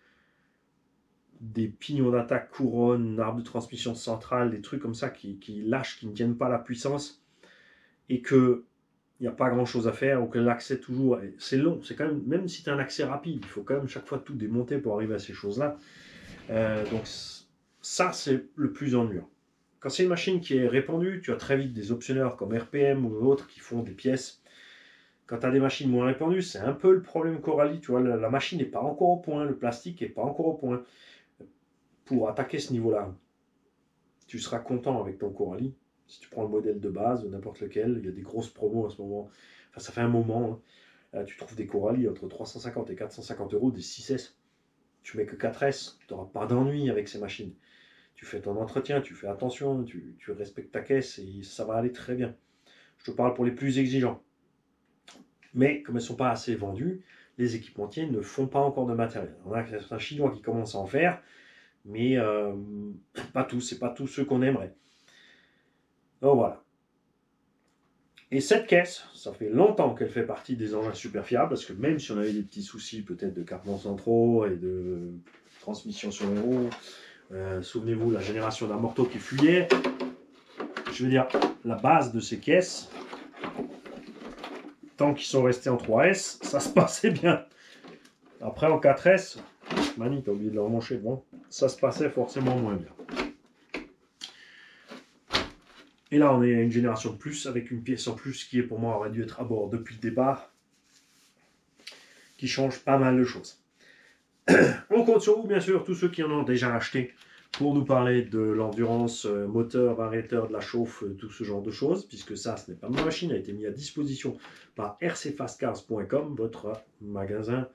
Speaker 1: des pignons d'attaque, couronne, arbre de transmission centrale, des trucs comme ça qui lâchent, qui ne tiennent pas la puissance, et que il n'y a pas grand chose à faire, ou que l'accès toujours, c'est long, c'est quand même si tu as un accès rapide, il faut quand même chaque fois tout démonter pour arriver à ces choses-là. Donc ça, c'est le plus ennuyant. Quand c'est une machine qui est répandue, tu as très vite des optionneurs comme RPM ou autres qui font des pièces. Quand tu as des machines moins répandues, c'est un peu le problème Coralie, tu vois, la machine n'est pas encore au point, le plastique n'est pas encore au point. Pour attaquer ce niveau-là, tu seras content avec ton Coralie. Si tu prends le modèle de base, n'importe lequel, il y a des grosses promos en ce moment. Enfin, ça fait un moment. Hein. Tu trouves des Coralie entre 350 et 450 euros, des 6S. Tu mets que 4S, tu n'auras pas d'ennui avec ces machines. Tu fais ton entretien, tu fais attention, tu respectes ta caisse et ça va aller très bien. Je te parle pour les plus exigeants. Mais comme elles ne sont pas assez vendues, les équipementiers ne font pas encore de matériel. On a certains Chinois qui commencent à en faire, mais pas tous, c'est pas tous ceux qu'on aimerait. Donc voilà. Et cette caisse, ça fait longtemps qu'elle fait partie des engins super fiables, parce que même si on avait des petits soucis peut-être de cartons centraux et de transmission sur les roues, souvenez-vous la génération d'Amorto qui fuyait, je veux dire, la base de ces caisses, tant qu'ils sont restés en 3S, ça se passait bien. Après en 4S, Mani, t'as oublié de le remancher, bon, ça se passait forcément moins bien. Et là, on est à une génération de plus, avec une pièce en plus qui, pour moi, aurait dû être à bord depuis le départ, qui change pas mal de choses. On compte sur vous, bien sûr, tous ceux qui en ont déjà acheté, pour nous parler de l'endurance, moteur, variateur, de la chauffe, tout ce genre de choses, puisque ça, ce n'est pas ma machine, a été mis à disposition par rcfastcars.com, votre magasin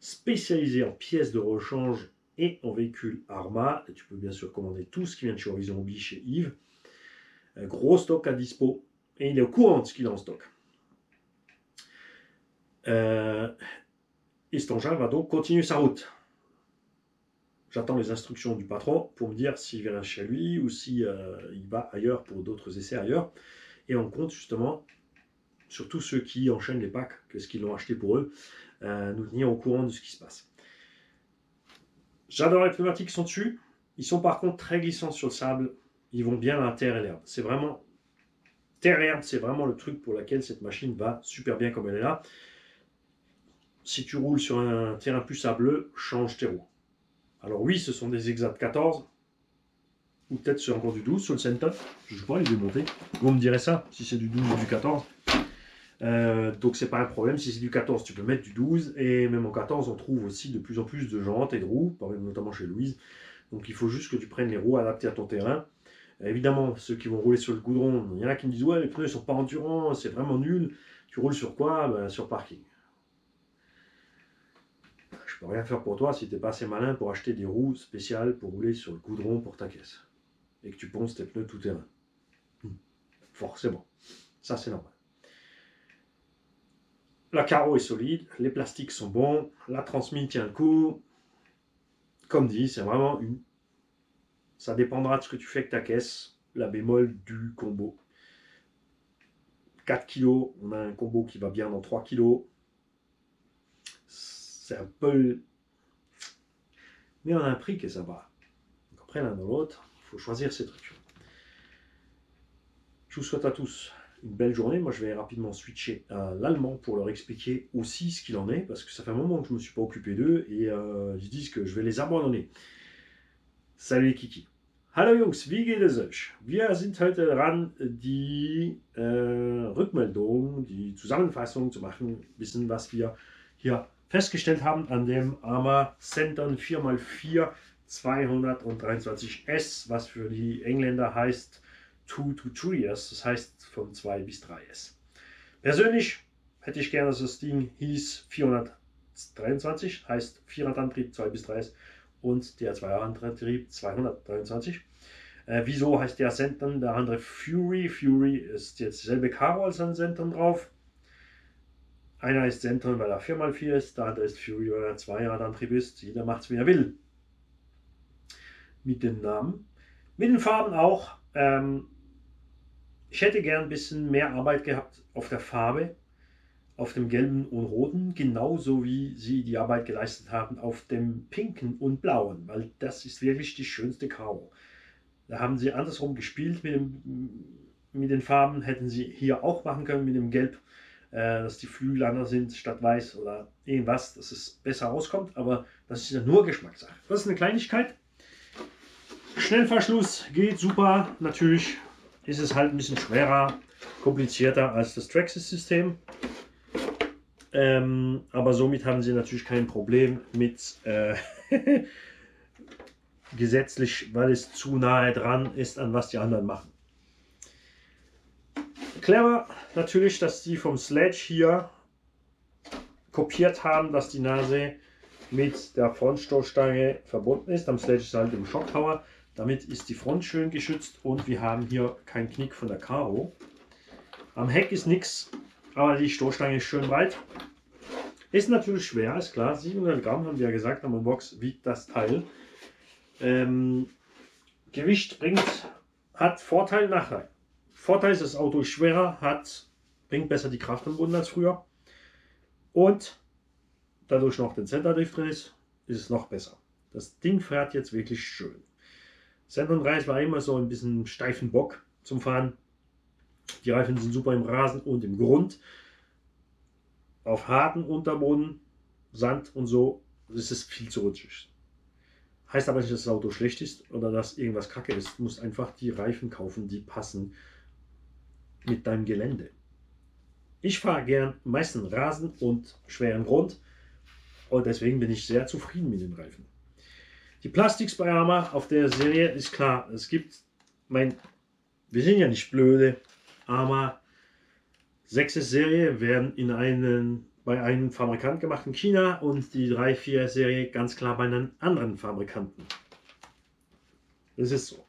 Speaker 1: spécialisé en pièces de rechange et en véhicules Arma. Et tu peux bien sûr commander tout ce qui vient de chez Horizon Hobby, chez Yves. Un gros stock à dispo, et il est au courant de ce qu'il a en stock. Et cet engin va donc continuer sa route. J'attends les instructions du patron pour me dire s'il vient chez lui ou s'il va ailleurs pour d'autres essais ailleurs. Et on compte justement sur tous ceux qui enchaînent les packs, qu'est-ce qu'ils l'ont acheté pour eux, nous tenir au courant de ce qui se passe. J'adore les pneumatiques qui sont dessus. Ils sont par contre très glissants sur le sable. Ils vont bien à la terre et l'herbe. C'est vraiment... Terre et herbe, c'est vraiment le truc pour lequel cette machine va super bien comme elle est là. Si tu roules sur un terrain plus sableux, change tes roues. Alors oui, ce sont des Exat 14, ou peut-être c'est encore du 12 sur le Senton, je ne sais pas, les démonter. Vous me direz ça, si c'est du 12 ou du 14. Donc c'est pas un problème, si c'est du 14, tu peux mettre du 12, et même en 14, on trouve aussi de plus en plus de jantes et de roues, notamment chez Louise. Donc il faut juste que tu prennes les roues adaptées à ton terrain. Évidemment, ceux qui vont rouler sur le goudron, il y en a qui me disent « Ouais, les pneus ne sont pas endurants, c'est vraiment nul. » Tu roules sur quoi? Sur parking. Je peux rien faire pour toi si tu n'es pas assez malin pour acheter des roues spéciales pour rouler sur le goudron pour ta caisse. Et que tu ponces tes pneus tout terrain. forcément. Ça, c'est normal. La carreau est solide, les plastiques sont bons, la transmission tient le coup. Comme dit, c'est vraiment une... Ça dépendra de ce que tu fais avec ta caisse, la bémol du combo. 4 kg, on a un combo qui va bien dans 3 kg. C'est un peu... Mais on a un prix que ça va. Donc après, l'un dans l'autre, il faut choisir ces trucs. Je vous souhaite à tous une belle journée. Moi, je vais rapidement switcher à l'allemand pour leur expliquer aussi ce qu'il en est, parce que ça fait un moment que je ne me suis pas occupé d'eux et ils disent que je vais les abandonner. Salut les Kiki. Hallo Jungs, wie geht es euch? Wir sind heute dran, die Rückmeldung, die Zusammenfassung zu machen, wissen, was wir hier festgestellt haben an dem AMA Centon 4x4 223S, was für die Engländer heißt 2 to 3S, das heißt von 2 bis 3S. Persönlich hätte ich gerne, dass das Ding hieß 423, heißt Vierradantrieb 2 bis 3S und der Zweiradantrieb 223. Wieso heißt der Centon, der andere Fury? Fury ist jetzt dieselbe Karo als ein Centon drauf. Einer ist Centon, weil er 4x4 ist, der andere ist Fury, weil er Zweiradantrieb ist. Jeder macht es, wie er will. Mit den Namen. Mit den Farben auch. Ich hätte gern ein bisschen mehr Arbeit gehabt auf der Farbe, auf dem gelben und roten, genauso wie sie die Arbeit geleistet haben auf dem pinken und blauen, weil das ist wirklich die schönste Karo. Da haben sie andersrum gespielt mit den Farben, hätten sie hier auch machen können mit dem Gelb, dass die Flügel anders sind statt weiß oder irgendwas, dass es besser rauskommt, aber das ist ja nur Geschmackssache. Das ist eine Kleinigkeit. Schnellverschluss geht super, natürlich ist es halt ein bisschen schwerer, komplizierter als das Traxxas-System. Aber somit haben sie natürlich kein Problem mit gesetzlich, weil es zu nahe dran ist, an was die anderen machen. Clever natürlich, dass die vom Sledge hier kopiert haben, dass die Nase mit der Frontstoßstange verbunden ist. Am Sledge ist halt im Shocktower. Damit ist die Front schön geschützt und wir haben hier keinen Knick von der Karo. Am Heck ist nichts, aber die Stoßstange ist schön breit. Ist natürlich schwer, ist klar. 700 Gramm haben wir ja gesagt, am Box wiegt das Teil. Gewicht hat Vorteil, Nachteil. Vorteil ist, das Auto ist schwerer, bringt besser die Kraft am Boden als früher. Und dadurch noch den Centerdrift drin ist es noch besser. Das Ding fährt jetzt wirklich schön. Centon 3 war immer so ein bisschen steifen Bock zum Fahren. Die Reifen sind super im Rasen und im Grund. Auf harten Unterboden, Sand und so, ist es viel zu rutschig. Heißt aber nicht, dass das Auto schlecht ist oder dass irgendwas kacke ist. Du musst einfach die Reifen kaufen, die passen mit deinem Gelände. Ich fahre gern meistens Rasen und schweren Grund und deswegen bin ich sehr zufrieden mit den Reifen. Die Plastiks bei AMA auf der Serie ist klar, es gibt, wir sind ja nicht blöde, AMA 6er Serie werden bei einem Fabrikant gemacht in China und die 3-4 Serie ganz klar bei einem anderen Fabrikanten. Das ist so.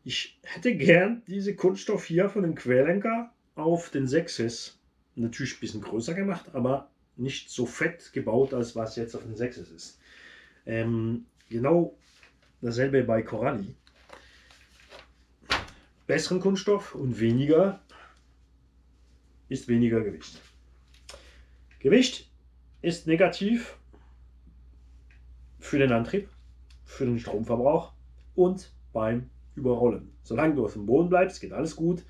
Speaker 1: Ich hätte gern diese Kunststoff hier von dem Querlenker auf den 6s natürlich ein bisschen größer gemacht, aber nicht so fett gebaut, als was jetzt auf den 6s ist. Genau dasselbe bei Corrali. Besseren Kunststoff und weniger ist weniger Gewicht. Gewicht ist negativ für den Antrieb, für den Stromverbrauch und beim Überrollen. Solange du auf dem Boden bleibst, geht alles gut.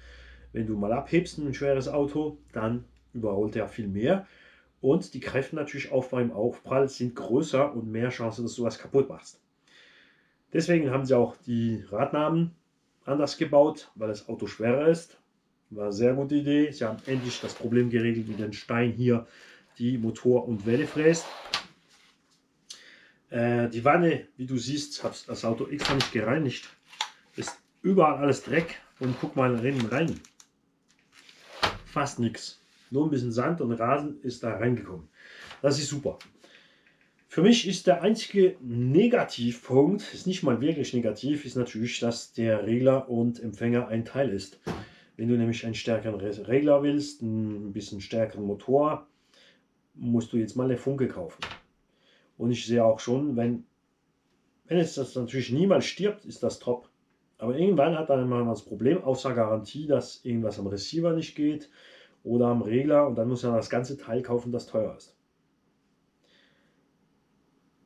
Speaker 1: Wenn du mal abhebst in ein schweres Auto, dann überrollt er viel mehr. Und die Kräfte natürlich auch beim Aufprall sind größer und mehr Chancen, dass du was kaputt machst. Deswegen haben sie auch die Radnamen anders gebaut, weil das Auto schwerer ist. War eine sehr gute Idee. Sie haben endlich das Problem geregelt, wie den Stein hier die Motor- und Welle fräst. Die Wanne, wie du siehst, hat das Auto extra nicht gereinigt. Ist überall alles Dreck und guck mal rein. Fast nichts. Nur ein bisschen Sand und Rasen ist da reingekommen. Das ist super. Für mich ist der einzige Negativpunkt, ist nicht mal wirklich negativ, ist natürlich, dass der Regler und Empfänger ein Teil ist. Wenn du nämlich einen stärkeren Regler willst, ein bisschen stärkeren Motor, musst du jetzt mal eine Funke kaufen. Und ich sehe auch schon, wenn es das natürlich niemals stirbt, ist das top. Aber irgendwann hat dann mal das Problem, außer Garantie, dass irgendwas am Receiver nicht geht oder am Regler, und dann muss er das ganze Teil kaufen, das teuer ist.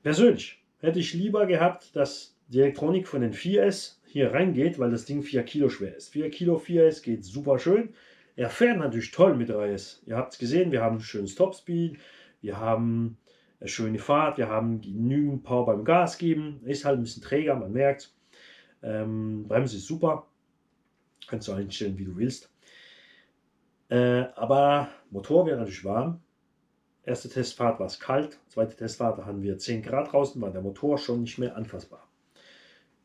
Speaker 1: Persönlich hätte ich lieber gehabt, dass die Elektronik von den 4S hier reingeht, weil das Ding 4 Kilo schwer ist. 4 Kilo 4S geht super schön. Er fährt natürlich toll mit 3S. Ihr habt es gesehen, wir haben schönes Topspeed, wir haben eine schöne Fahrt, wir haben genügend Power beim Gas geben. Ist halt ein bisschen träger, man merkt. Bremse ist super. Kannst du einstellen, wie du willst. Aber Motor wird natürlich warm. Erste Testfahrt war es kalt, zweite Testfahrt hatten wir 10 Grad draußen, war der Motor schon nicht mehr anfassbar.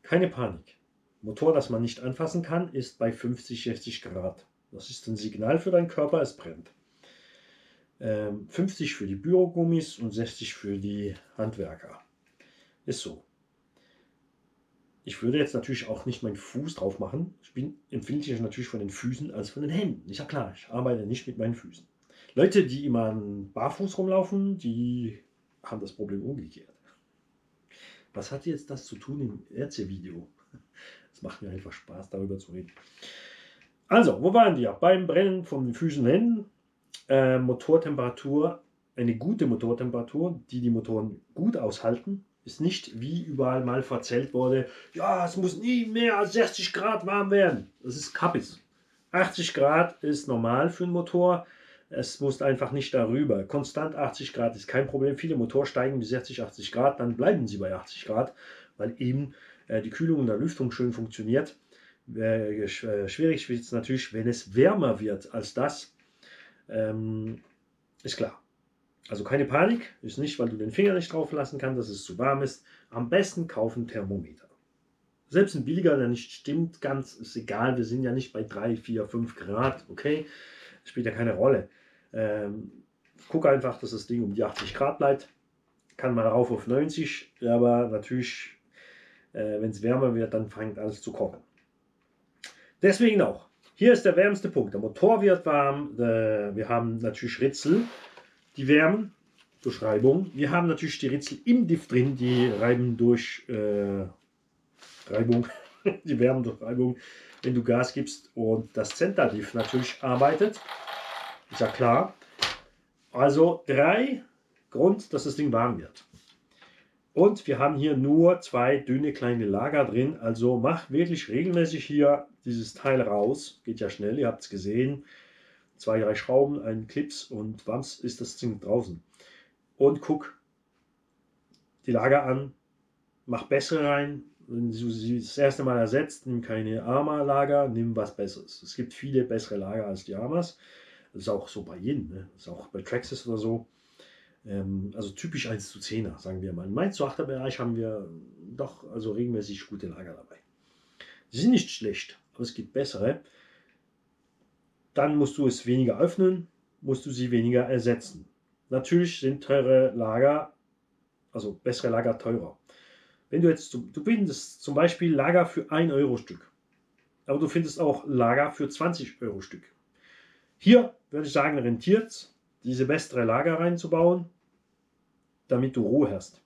Speaker 1: Keine Panik. Motor, das man nicht anfassen kann, ist bei 50, 60 Grad. Das ist ein Signal für deinen Körper, es brennt. 50 für die Bürogummis und 60 für die Handwerker. Ist so. Ich würde jetzt natürlich auch nicht meinen Fuß drauf machen. Ich bin empfindlicher natürlich von den Füßen als von den Händen. Ist ja klar, ich arbeite nicht mit meinen Füßen. Leute, die immer barfuß rumlaufen, die haben das Problem umgekehrt. Was hat jetzt das zu tun im RC-Video? Es macht mir einfach Spaß, darüber zu reden. Also, wo waren wir? Beim Brennen von den Füßen und Händen. Motortemperatur, eine gute Motortemperatur, die die Motoren gut aushalten, ist nicht wie überall mal verzählt wurde, ja, es muss nie mehr als 60 Grad warm werden. Das ist Kappis. 80 Grad ist normal für einen Motor. Es muss einfach nicht darüber. Konstant 80 Grad ist kein Problem. Viele Motoren steigen bis 60, 80 Grad, dann bleiben sie bei 80 Grad, weil eben die Kühlung in der Lüftung schön funktioniert. Schwierig wird es natürlich, wenn es wärmer wird als das. Ist klar. Also keine Panik, ist nicht, weil du den Finger nicht drauf lassen kannst, dass es zu warm ist. Am besten kaufen Thermometer. Selbst ein billiger, der nicht stimmt, ganz ist egal. Wir sind ja nicht bei 3, 4, 5 Grad, okay? Spielt ja keine Rolle. Guck einfach, dass das Ding um die 80 Grad bleibt. Kann mal rauf auf 90, aber natürlich, wenn es wärmer wird, dann fängt alles zu kochen. Deswegen auch. Hier ist der wärmste Punkt. Der Motor wird warm. Wir haben natürlich Ritzel, die wärmen durch Reibung. Wir haben natürlich die Ritzel im Diff drin, die reiben durch Reibung. Die wärmen durch Reibung, wenn du Gas gibst. Und das Center-Diff natürlich arbeitet. Ist ja klar. Also 3 Grund, dass das Ding warm wird. Und wir haben hier nur 2 dünne kleine Lager drin. Also mach wirklich regelmäßig hier dieses Teil raus. Geht ja schnell, ihr habt es gesehen. 2, 3 Schrauben, einen Clips und wams ist das Ding draußen. Und guck die Lager an. Mach bessere rein. Wenn du sie das erste Mal ersetzt, nimm keine Arma-Lager, nimm was Besseres. Es gibt viele bessere Lager als die Armas. Das ist auch so bei jedem. Ne? Das ist auch bei Traxxas oder so. Also typisch 1:10er, sagen wir mal. Im 1:8er Bereich haben wir doch also regelmäßig gute Lager dabei. Sie sind nicht schlecht, aber es gibt bessere. Dann musst du es weniger öffnen, musst du sie weniger ersetzen. Natürlich sind teure Lager, also bessere Lager teurer. Wenn du jetzt, du findest zum Beispiel Lager für 1 Euro Stück, aber du findest auch Lager für 20 Euro Stück. Hier würde ich sagen, rentiert es, diese bessere Lager reinzubauen, damit du Ruhe hast.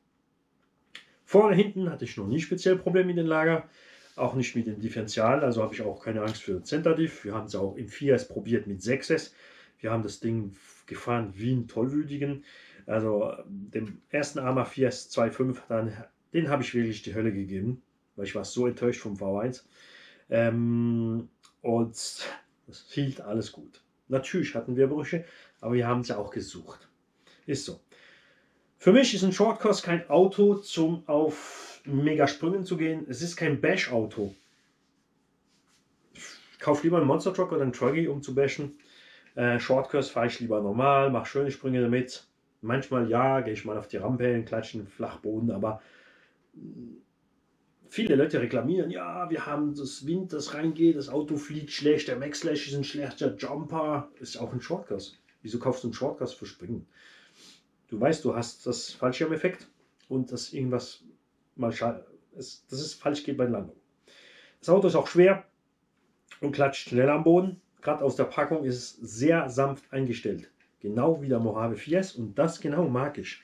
Speaker 1: Vorne, hinten hatte ich noch nie speziell Probleme mit dem Lager, auch nicht mit dem Differential, also habe ich auch keine Angst für Center Diff. Wir haben es auch im 4S probiert mit 6S. Wir haben das Ding gefahren wie ein Tollwütigen. Also dem ersten Arma 4S 2.5, den habe ich wirklich die Hölle gegeben, weil ich war so enttäuscht vom V1. Und es hielt alles gut. Natürlich hatten wir Brüche, aber wir haben es ja auch gesucht. Ist so. Für mich ist ein Shortcross kein Auto, zum auf Megasprüngen zu gehen. Es ist kein Bash-Auto. Kauf lieber einen Monster Truck oder einen Truggy, um zu bashen. Shortcross fahre ich lieber normal, mache schöne Sprünge damit. Manchmal ja, gehe ich mal auf die Rampe und klatsche den Flachboden, aber viele Leute reklamieren, ja, wir haben das Wind, das reingeht, das Auto fliegt schlecht, der Maxlash ist ein schlechter Jumper, ist auch ein Shortcross. Wieso kaufst du einen Shortcross für Springen? Du weißt, du hast das Fallschirmeffekt, und dass irgendwas mal dass es falsch geht bei der Landung. Das Auto ist auch schwer und klatscht schnell am Boden. Gerade aus der Packung ist es sehr sanft eingestellt. Genau wie der Mojave Fies, und das genau mag ich.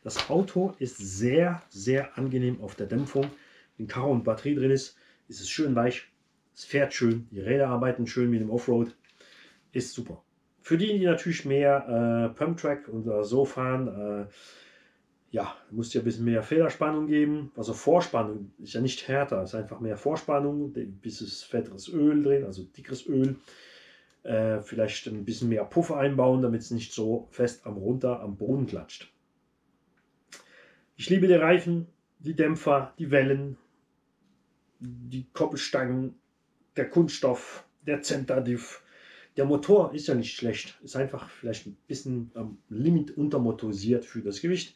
Speaker 1: Das Auto ist sehr, sehr angenehm auf der Dämpfung. Wenn Karo und Batterie drin ist, ist es schön weich. Es fährt schön. Die Räder arbeiten schön mit dem Offroad. Ist super. Für die natürlich mehr Pumptrack oder so fahren, ja, musst du ja ein bisschen mehr Federspannung geben. Also Vorspannung ist ja nicht härter, ist einfach mehr Vorspannung, ein bisschen fetteres Öl drin, also dickeres Öl. Vielleicht ein bisschen mehr Puffer einbauen, damit es nicht so fest am Boden klatscht. Ich liebe die Reifen, die Dämpfer, die Wellen, die Koppelstangen, der Kunststoff, der Centerdiff. Der Motor ist ja nicht schlecht, ist einfach vielleicht ein bisschen am Limit untermotorisiert für das Gewicht.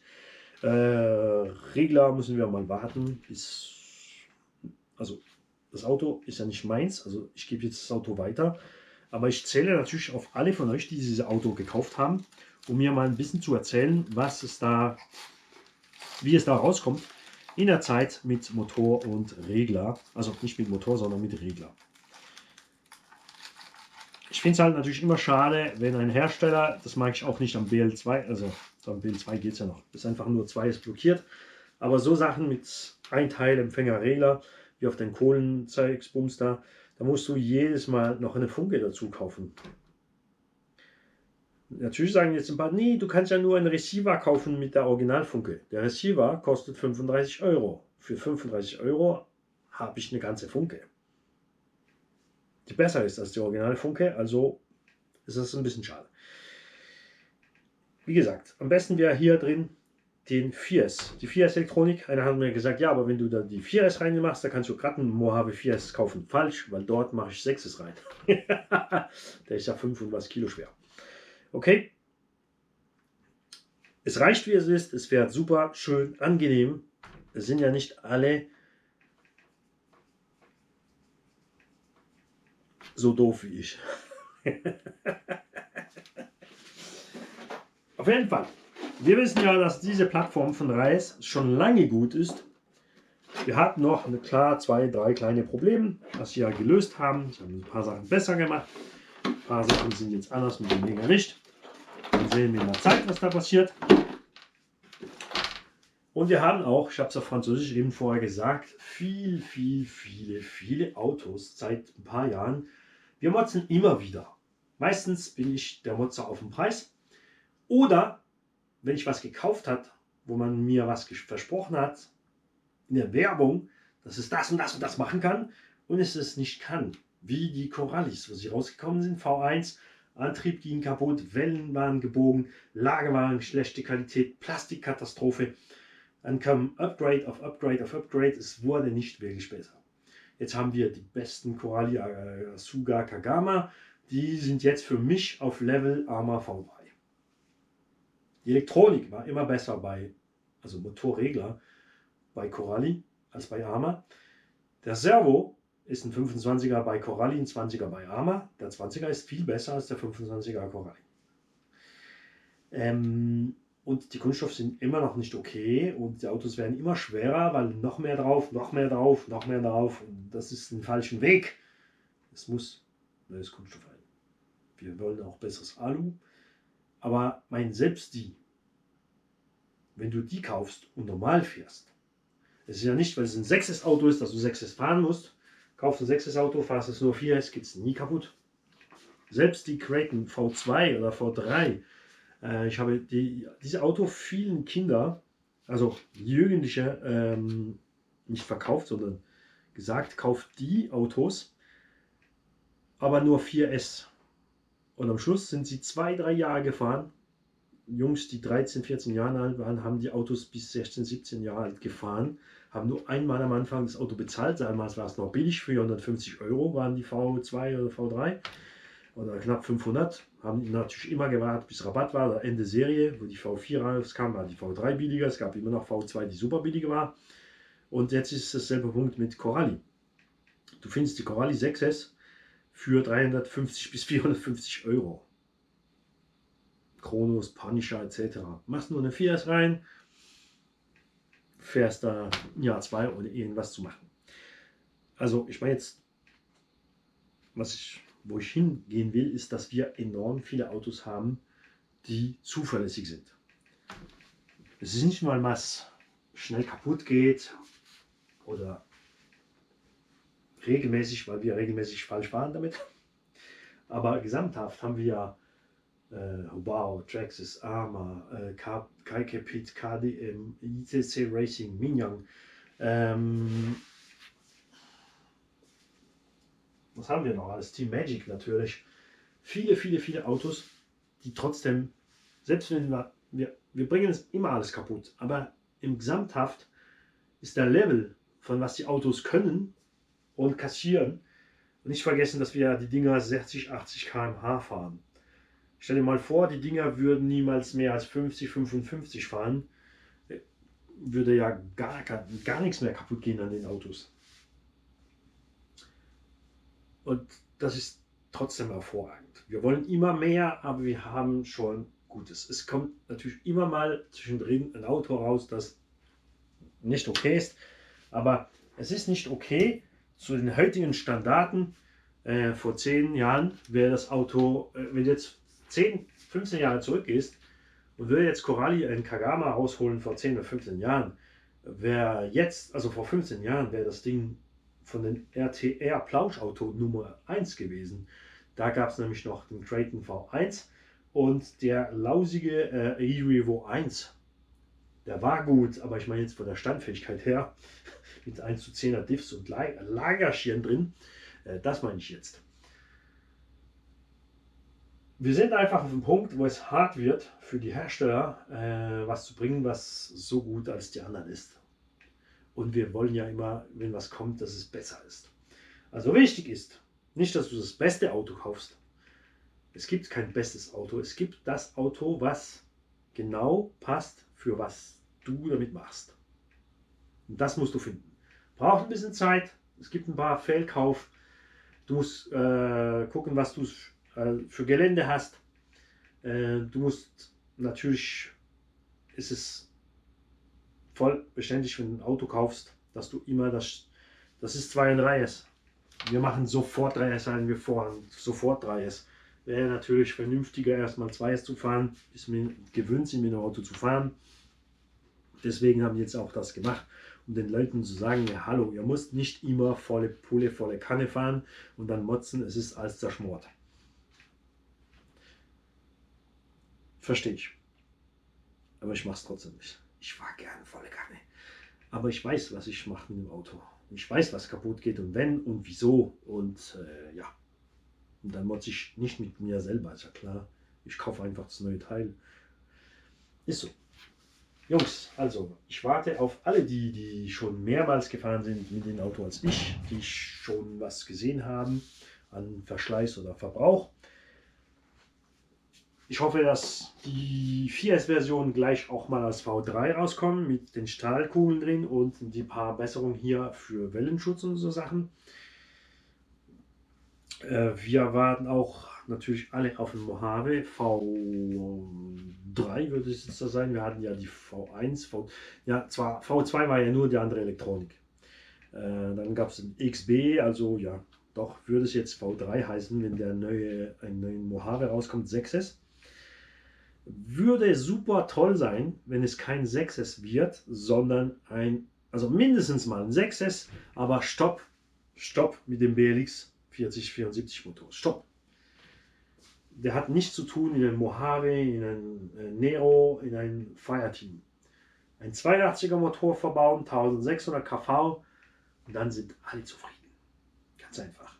Speaker 1: Regler müssen wir mal warten. Also das Auto ist ja nicht meins, also ich gebe jetzt das Auto weiter. Aber ich zähle natürlich auf alle von euch, die dieses Auto gekauft haben, um mir mal ein bisschen zu erzählen, wie es da rauskommt in der Zeit mit Motor und Regler. Also nicht mit Motor, sondern mit Regler. Ich finde es halt natürlich immer schade, wenn ein Hersteller, das mag ich auch nicht am BL2, also am BL2 geht es ja noch, ist einfach nur 2 ist blockiert. Aber so Sachen mit Einteil, Empfänger, Regler, wie auf den Kohlenzeugsbums da musst du jedes Mal noch eine Funke dazu kaufen. Natürlich sagen jetzt ein paar, nee, du kannst ja nur einen Receiver kaufen mit der Originalfunke. Der Receiver kostet 35 Euro. Für 35 Euro habe ich eine ganze Funke, die besser ist als die Originalfunke, also ist das ein bisschen schade. Wie gesagt, am besten wäre hier drin den 4S. Die 4S Elektronik. Einer hat mir gesagt, ja, aber wenn du da die 4S reinmachst, da kannst du gerade einen Mojave 4S kaufen. Falsch, weil dort mache ich 6S rein. Der ist ja 5 und was Kilo schwer. Okay. Es reicht, wie es ist. Es fährt super, schön, angenehm. Es sind ja nicht alle so doof wie ich. Auf jeden Fall. Wir wissen ja, dass diese Plattform von Reis schon lange gut ist. Wir hatten noch klar 2, 3 kleine Probleme, was wir gelöst haben. Wir haben ein paar Sachen besser gemacht. Ein paar Sachen sind jetzt anders mit dem Megalicht. Dann sehen wir in der Zeit, was da passiert. Und wir haben auch, ich habe es auf Französisch eben vorher gesagt, viele Autos seit ein paar Jahren. Wir motzen immer wieder. Meistens bin ich der Motzer auf den Preis. Oder wenn ich was gekauft habe, wo man mir was versprochen hat, in der Werbung, dass es das und das und das machen kann und es es nicht kann. Wie die Corollis, wo sie rausgekommen sind, V1, Antrieb ging kaputt, Wellen waren gebogen, Lager waren schlechte Qualität, Plastikkatastrophe. Dann kam Upgrade auf Upgrade auf Upgrade, es wurde nicht wirklich besser. Jetzt haben wir die besten Corolli Asuga Kagama, die sind jetzt für mich auf Level Arma V3. Die Elektronik war immer besser also Motorregler, bei Corolli als bei Arma. Der Servo ist ein 25er bei Corolli, ein 20er bei Arma. Der 20er ist viel besser als der 25er Corolli. Und die Kunststoffe sind immer noch nicht okay und die Autos werden immer schwerer, weil noch mehr drauf, noch mehr drauf, noch mehr drauf. Und das ist ein falschen Weg. Es muss neues Kunststoff rein. Wir wollen auch besseres Alu. Aber selbst wenn du die kaufst und normal fährst, es ist ja nicht, weil es ein 6S Auto ist, dass du 6S fahren musst. Kaufst ein 6S Auto, fahrst es nur 4S, geht es nie kaputt. Selbst die Kraken V2 oder V3, ich habe diese Auto vielen Kinder, also Jugendliche, nicht verkauft, sondern gesagt, kauft die Autos, aber nur 4S. Und am Schluss sind sie 2, 3 Jahre gefahren. Jungs, die 13, 14 Jahre alt waren, haben die Autos bis 16, 17 Jahre alt gefahren, haben nur einmal am Anfang das Auto bezahlt. Damals war es noch billig, 450 Euro waren die V2 oder V3 oder knapp 500. Haben natürlich immer gewartet, bis Rabatt war, oder Ende Serie, wo die V4 rauskam, war die V3 billiger. Es gab immer noch V2, die super billig war. Und jetzt ist dasselbe Punkt mit Corolli. Du findest die Corolli 6S für 350 bis 450 Euro. Kronos, Punisher etc. Machst nur eine 4S rein, fährst da ein Jahr, zwei, ohne irgendwas zu machen. Also ich meine jetzt, wo ich hingehen will, ist, dass wir enorm viele Autos haben, die zuverlässig sind. Es ist nicht mal was schnell kaputt geht oder regelmäßig, weil wir regelmäßig falsch fahren damit. Aber gesamthaft haben wir ja Wow, Traxxas, Arma, Kaikepit, KDM, ITC Racing, Mingyang. Was haben wir noch alles? Team Magic natürlich. Viele Autos, die trotzdem, selbst wenn wir bringen es immer alles kaputt, aber im Gesamthaft ist der Level von was die Autos können und kassieren. Und nicht vergessen, dass wir die Dinger 60, 80 km/h fahren. Stell dir mal vor, die Dinger würden niemals mehr als 50, 55 fahren. Würde ja gar nichts mehr kaputt gehen an den Autos. Und das ist trotzdem hervorragend. Wir wollen immer mehr, aber wir haben schon Gutes. Es kommt natürlich immer mal zwischendrin ein Auto raus, das nicht okay ist. Aber es ist nicht okay, zu den heutigen Standarten. Vor 10 Jahren wäre das Auto, wenn jetzt 10, 15 Jahre zurückgehst und würde jetzt Corrali einen Kagama rausholen vor 10 oder 15 Jahren, wäre jetzt, also vor 15 Jahren, wäre das Ding von den RTR Plauschauto Nummer 1 gewesen. Da gab es nämlich noch den Triton V1 und der lausige e-Revo 1. Der war gut, aber ich meine jetzt von der Standfähigkeit her, mit 1 zu 10er Diffs und Lagerschirm drin, das meine ich jetzt. Wir sind einfach auf dem Punkt, wo es hart wird für die Hersteller, was zu bringen, was so gut als die anderen ist. Und wir wollen ja immer, wenn was kommt, dass es besser ist. Also wichtig ist, nicht, dass du das beste Auto kaufst. Es gibt kein bestes Auto. Es gibt das Auto, was genau passt, für was du damit machst. Und das musst du finden. Braucht ein bisschen Zeit. Es gibt ein paar Fehlkauf. Du musst gucken, was du für Gelände hast. Du musst natürlich, ist es voll beständig, wenn du ein Auto kaufst, dass du immer das ist 2 und 3S. Wir machen sofort 3S ein, wir fahren sofort 3S. Wäre natürlich vernünftiger, erstmal 2S zu fahren, bis wir gewöhnt sind, mit dem Auto zu fahren. Deswegen haben wir jetzt auch das gemacht, um den Leuten zu sagen, ja hallo, ihr müsst nicht immer volle Pulle, volle Kanne fahren und dann motzen, es ist alles zerschmort. Verstehe ich. Aber ich mache es trotzdem nicht. Ich fahre gerne volle Kanne. Aber ich weiß, was ich mache mit dem Auto. Ich weiß, was kaputt geht und wenn und wieso. Und ja. Und dann motze ich nicht mit mir selber, ist ja klar. Ich kaufe einfach das neue Teil. Ist so. Jungs, also ich warte auf alle, die schon mehrmals gefahren sind mit dem Auto als ich, die schon was gesehen haben an Verschleiß oder Verbrauch. Ich hoffe, dass die 4S-Version gleich auch mal als V3 rauskommen mit den Stahlkugeln drin und die paar Besserungen hier für Wellenschutz und so Sachen. Wir warten auch natürlich alle auf den Mojave V3 würde es jetzt da sein. Wir hatten ja die V1, ja zwar V2 war ja nur die andere Elektronik. Dann gab es den XB, also ja, doch würde es jetzt V3 heißen, wenn ein neue Mojave rauskommt, 6S. Würde super toll sein, wenn es kein 6S wird, sondern also mindestens mal ein 6S, aber Stopp mit dem BLX 4074 Motor. Stopp. Der hat nichts zu tun in einem Mojave, in einem Nero, in einem Fireteam. Ein 82er Motor verbauen, 1600 kV und dann sind alle zufrieden. Ganz einfach.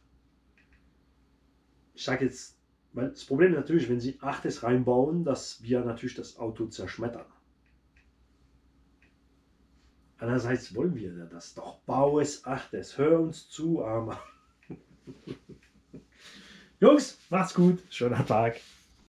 Speaker 1: Ich sage jetzt, weil das Problem ist natürlich, wenn Sie 8S reinbauen, dass wir natürlich das Auto zerschmettern. Andererseits wollen wir das doch. Bau es 8S. Hör uns zu, Armer. Jungs, macht's gut. Schöner Tag.